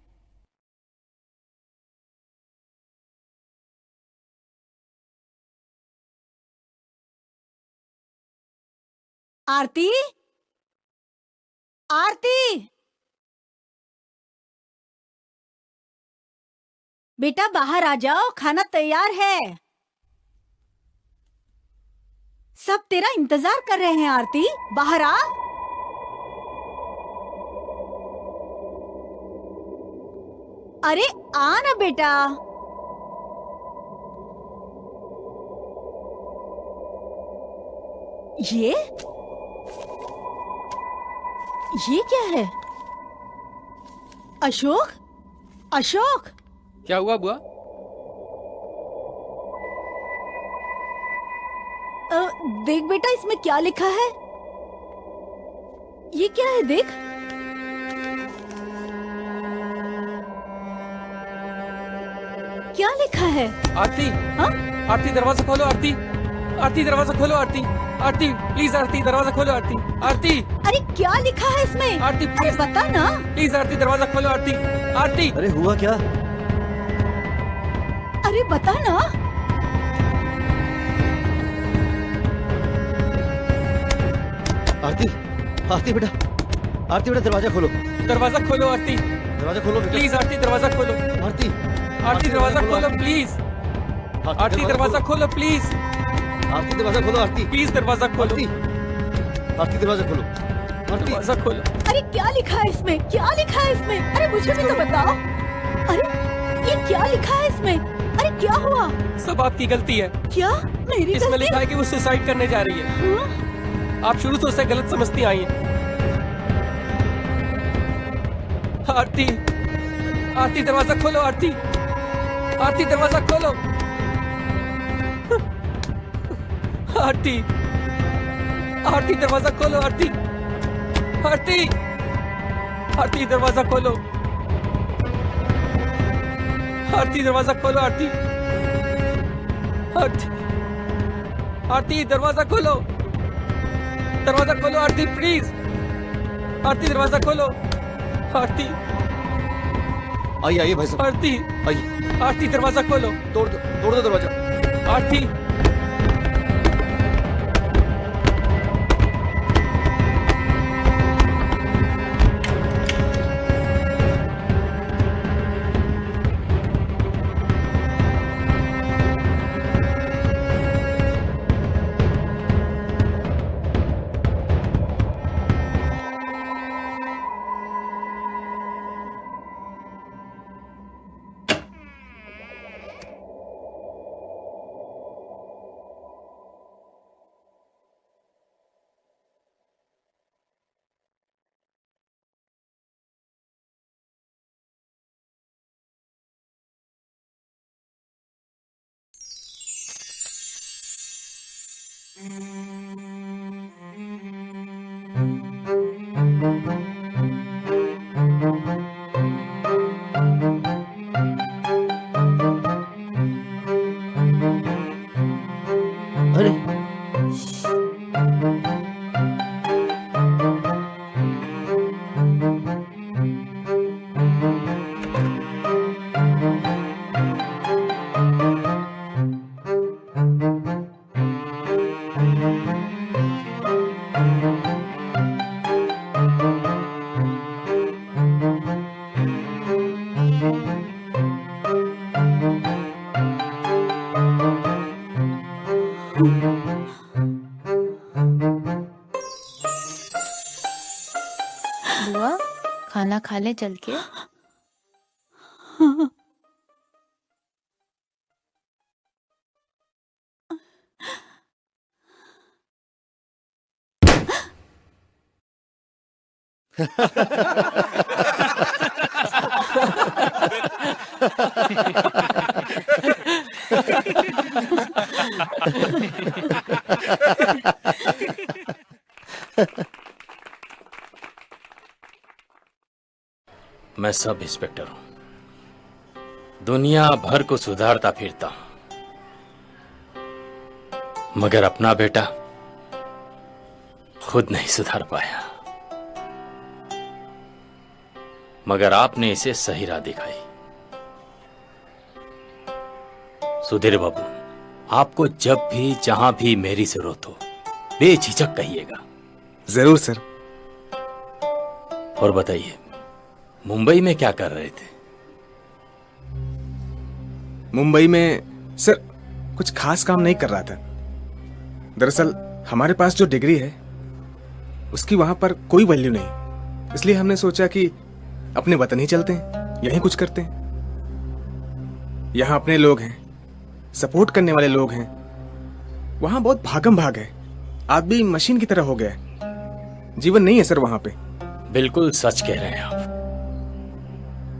आरती, आरती, बेटा बाहर आ जाओ, खाना तैयार है। सब तेरा इंतजार कर रहे हैं। आरती बाहर आ। अरे आ ना बेटा। ये क्या है? अशोक, अशोक। क्या हुआ बुआ? देख बेटा, इसमें क्या लिखा है? ये क्या है? देख। क्या लिखा है? आरती। हाँ? आरती दरवाजा खोलो। आरती, आरती दरवाजा खोलो। आरती, आरती प्लीज। आरती दरवाजा खोलो। आरती, आरती। अरे क्या लिखा है इसमें? आरती अरे बता ना। प्लीज आरती दरवाजा खोलो। आरती, आरती। अरे हुआ क्या? अरे बता ना। आरती, आरती बेटा, आरती बेटा दरवाजा खोलो। दरवाजा खोलो आरती। दरवाजा खोलो बेटा। प्लीज आरती दरवाजा खोलो। आरती, आरती दरवाजा खोलो प्लीज। आरती दरवाजा खोलो प्लीज। आरती दरवाजा खोलो। आरती प्लीज दरवाजा खोलो। आरती दरवाजा खोलो। आरती दरवाजा खोलो। अरे क्या लिखा है इसमें? क्या लिखा है इसमें? अरे मुझे भी तो बताओ। अरे ये क्या लिखा है इसमें? अरे क्या हुआ? सब आपकी गलती है। क्या मेरी इसमें गलती? लिखा है कि वो सुसाइड करने जा रही है। हाँ? आप शुरू से उसे गलत समझती आई हैं। आरती, आरती दरवाजा खोलो। आरती, आरती दरवाजा खोलो। आरती, आरती दरवाजा खोलो आरती। आरती आरती दरवाजा खोलो। आरती दरवाजा खोलो आरती। आरती आरती दरवाजा खोलो। दरवाजा खोलो आरती प्लीज। आरती दरवाजा खोलो। आरती आइए आइए भाई साहब, आरती आइए। आरती दरवाजा खोलो। तोड़ दो दरवाजा। आरती बुआ खाना खा ले चल के। मैं सब इंस्पेक्टर हूं, दुनिया भर को सुधारता फिरता हूं, मगर अपना बेटा खुद नहीं सुधार पाया। मगर आपने इसे सही राह दिखाई। सुधीर बाबू, आपको जब भी जहां भी मेरी जरूरत हो बेझिझक कहिएगा। जरूर सर। और बताइए, मुंबई में क्या कर रहे थे? मुंबई में सर कुछ खास काम नहीं कर रहा था। दरअसल हमारे पास जो डिग्री है उसकी वहां पर कोई वैल्यू नहीं, इसलिए हमने सोचा कि अपने वतन ही चलते हैं, यहीं कुछ करते हैं। यहाँ अपने लोग हैं, सपोर्ट करने वाले लोग हैं। वहां बहुत भागम भाग है, आदमी मशीन की तरह हो गया है। जीवन नहीं है सर वहां पे। बिल्कुल सच कह रहे हैं आप।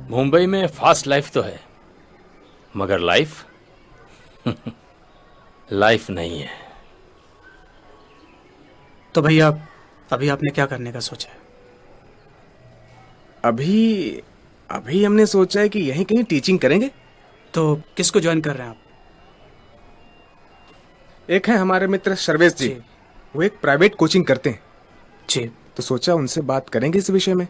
मुंबई में फास्ट लाइफ तो है, मगर लाइफ लाइफ नहीं है। तो भैया अभी आपने क्या करने का सोचा है? अभी हमने सोचा है कि यहीं कहीं टीचिंग करेंगे। तो किसको ज्वाइन कर रहे हैं आप? एक है हमारे मित्र सर्वेश जी, वो एक प्राइवेट कोचिंग करते हैं जी, तो सोचा उनसे बात करेंगे इस विषय में।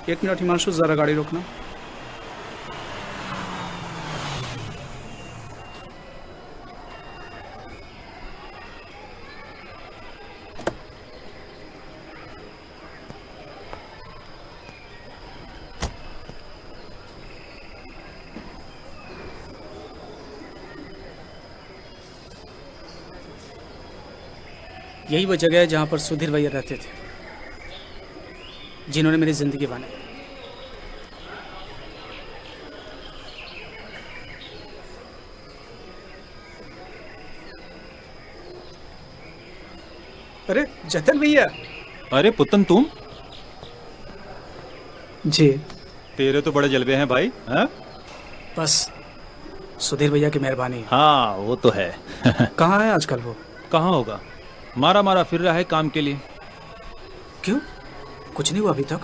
एक मिनट हिमांशु, जरा गाड़ी रोकना। यही वो जगह है जहाँ पर सुधीर भैया रहते थे, जिन्होंने मेरी जिंदगी बनाई। अरे जतन भैया। अरे पुतन तुम? जी। तेरे तो बड़े जलवे हैं भाई। हाँ? बस सुधीर भैया की मेहरबानी। हाँ वो तो है। कहाँ है आजकल वो? कहाँ होगा, मारा मारा फिर रहा है काम के लिए। क्यों, कुछ नहीं हुआ अभी तक?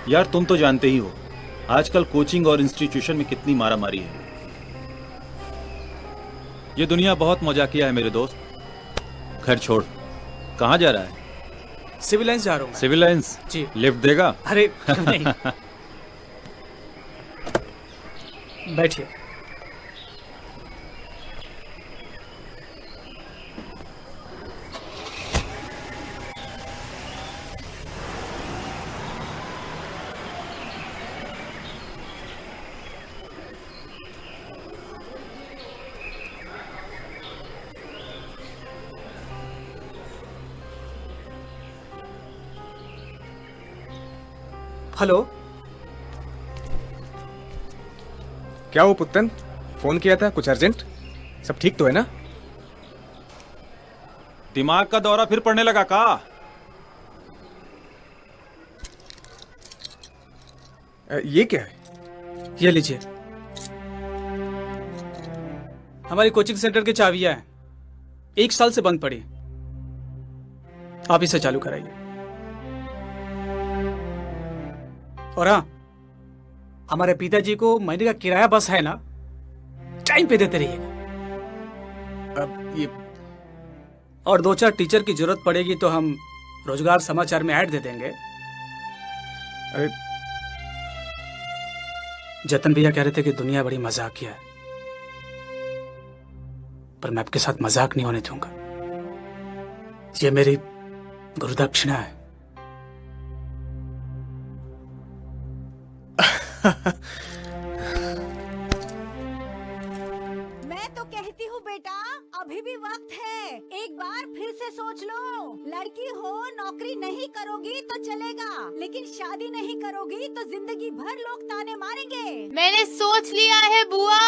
यार तुम तो जानते ही हो आजकल कोचिंग और इंस्टीट्यूशन में कितनी मारा मारी है। ये दुनिया बहुत मजाकिया है मेरे दोस्त। खैर छोड़, कहाँ जा रहा है? सिविल लाइंस जा रहा हूँ। Civil lines? जी। लिफ्ट देगा? अरे क्यों नहीं। बैठिए। हेलो। क्या हो पुत्तन, फोन किया था, कुछ अर्जेंट? सब ठीक तो है ना? दिमाग का दौरा फिर पड़ने लगा का? ये क्या है? ये लीजिए, हमारी कोचिंग सेंटर की चाबियां हैं, 1 साल से बंद पड़ी, आप इसे चालू कराइए। और हाँ, हमारे पिताजी को महीने का किराया बस है ना, टाइम पे देते रहिएगा। अब ये और 2-4 टीचर की जरूरत पड़ेगी तो हम रोजगार समाचार में ऐड दे देंगे। अरे जतन भैया कह रहे थे कि दुनिया बड़ी मजाकिया है, पर मैं आपके साथ मजाक नहीं होने दूंगा। ये मेरी गुरुदक्षिणा है। मैं तो कहती हूँ बेटा, अभी भी वक्त है, एक बार फिर से सोच लो। लड़की हो, नौकरी नहीं करोगी तो चलेगा, लेकिन शादी नहीं करोगी तो जिंदगी भर लोग ताने मारेंगे। मैंने सोच लिया है बुआ।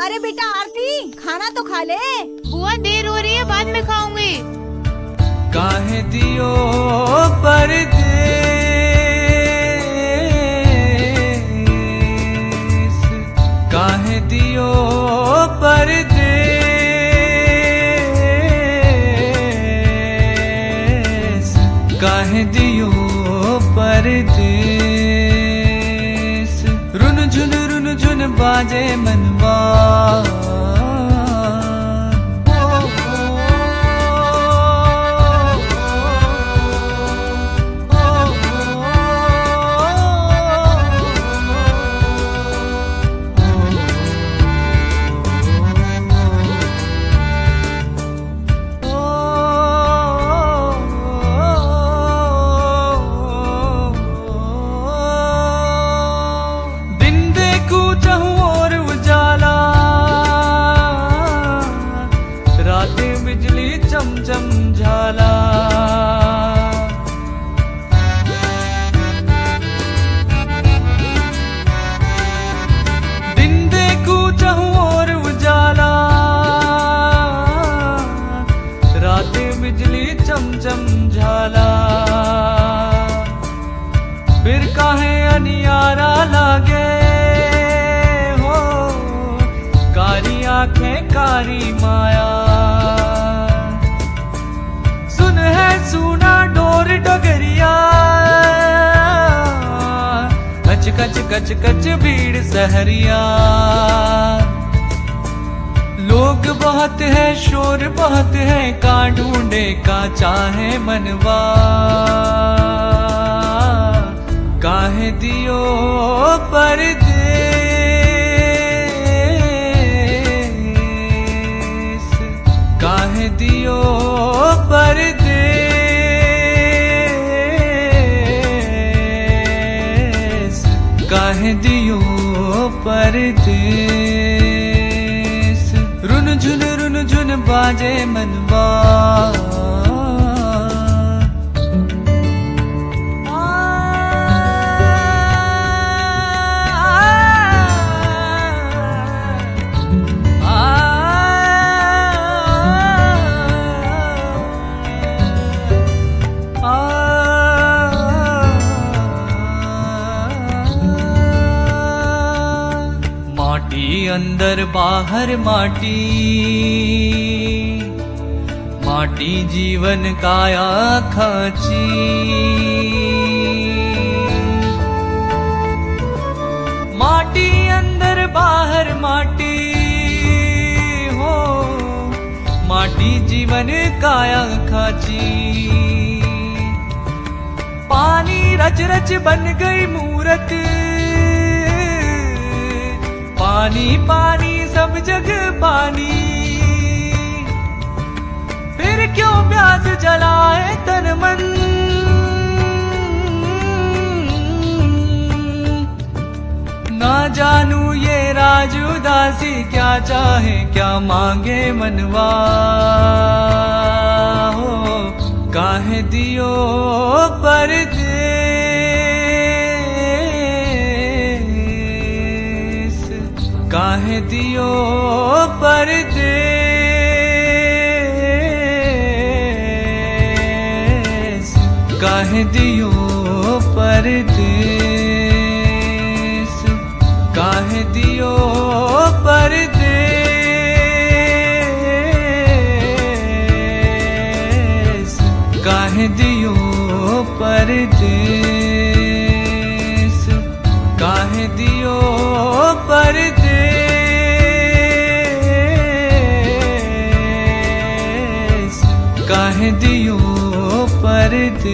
अरे बेटा आरती, खाना तो खा ले। बुआ देर हो रही है, बाद में खाऊंगी। काहे दियो परदेस, काहे दियो परदेस, काहे दियो परदेस। रुन झुन बाजे मनवा, चमचम झाला। दिन देखूं चाहूं और उजाला, रातें बिजली चमचम झाला। फिर काहे अनियारा लागे हो, कारी आंखें कारी माया। सुना डोर डगरिया, कच कच कच कच भीड़ सहरिया। लोग बहुत है, शोर बहुत है, का ढूंढे का चाहे मनवा। काहे दियो परदेस, काहे दियो परदेस। रुन झुन बाजे मनवा, अंदर बाहर माटी, माटी जीवन काया खाची। माटी अंदर बाहर माटी हो, माटी जीवन काया खाची। पानी रच रच बन गई मूरत, पानी पानी सब जग पानी। फिर क्यों प्यास जलाए तन मन, ना जानू ये राज उदासी क्या चाहे क्या मांगे मनवा। हो काहे दियो परदेस, काहे दियो परदेस, काहे दियो परदेस, काहे दियो परदेस, काहे दियो परदेस, काहे दियो परदेस, काहे दियो परदेस।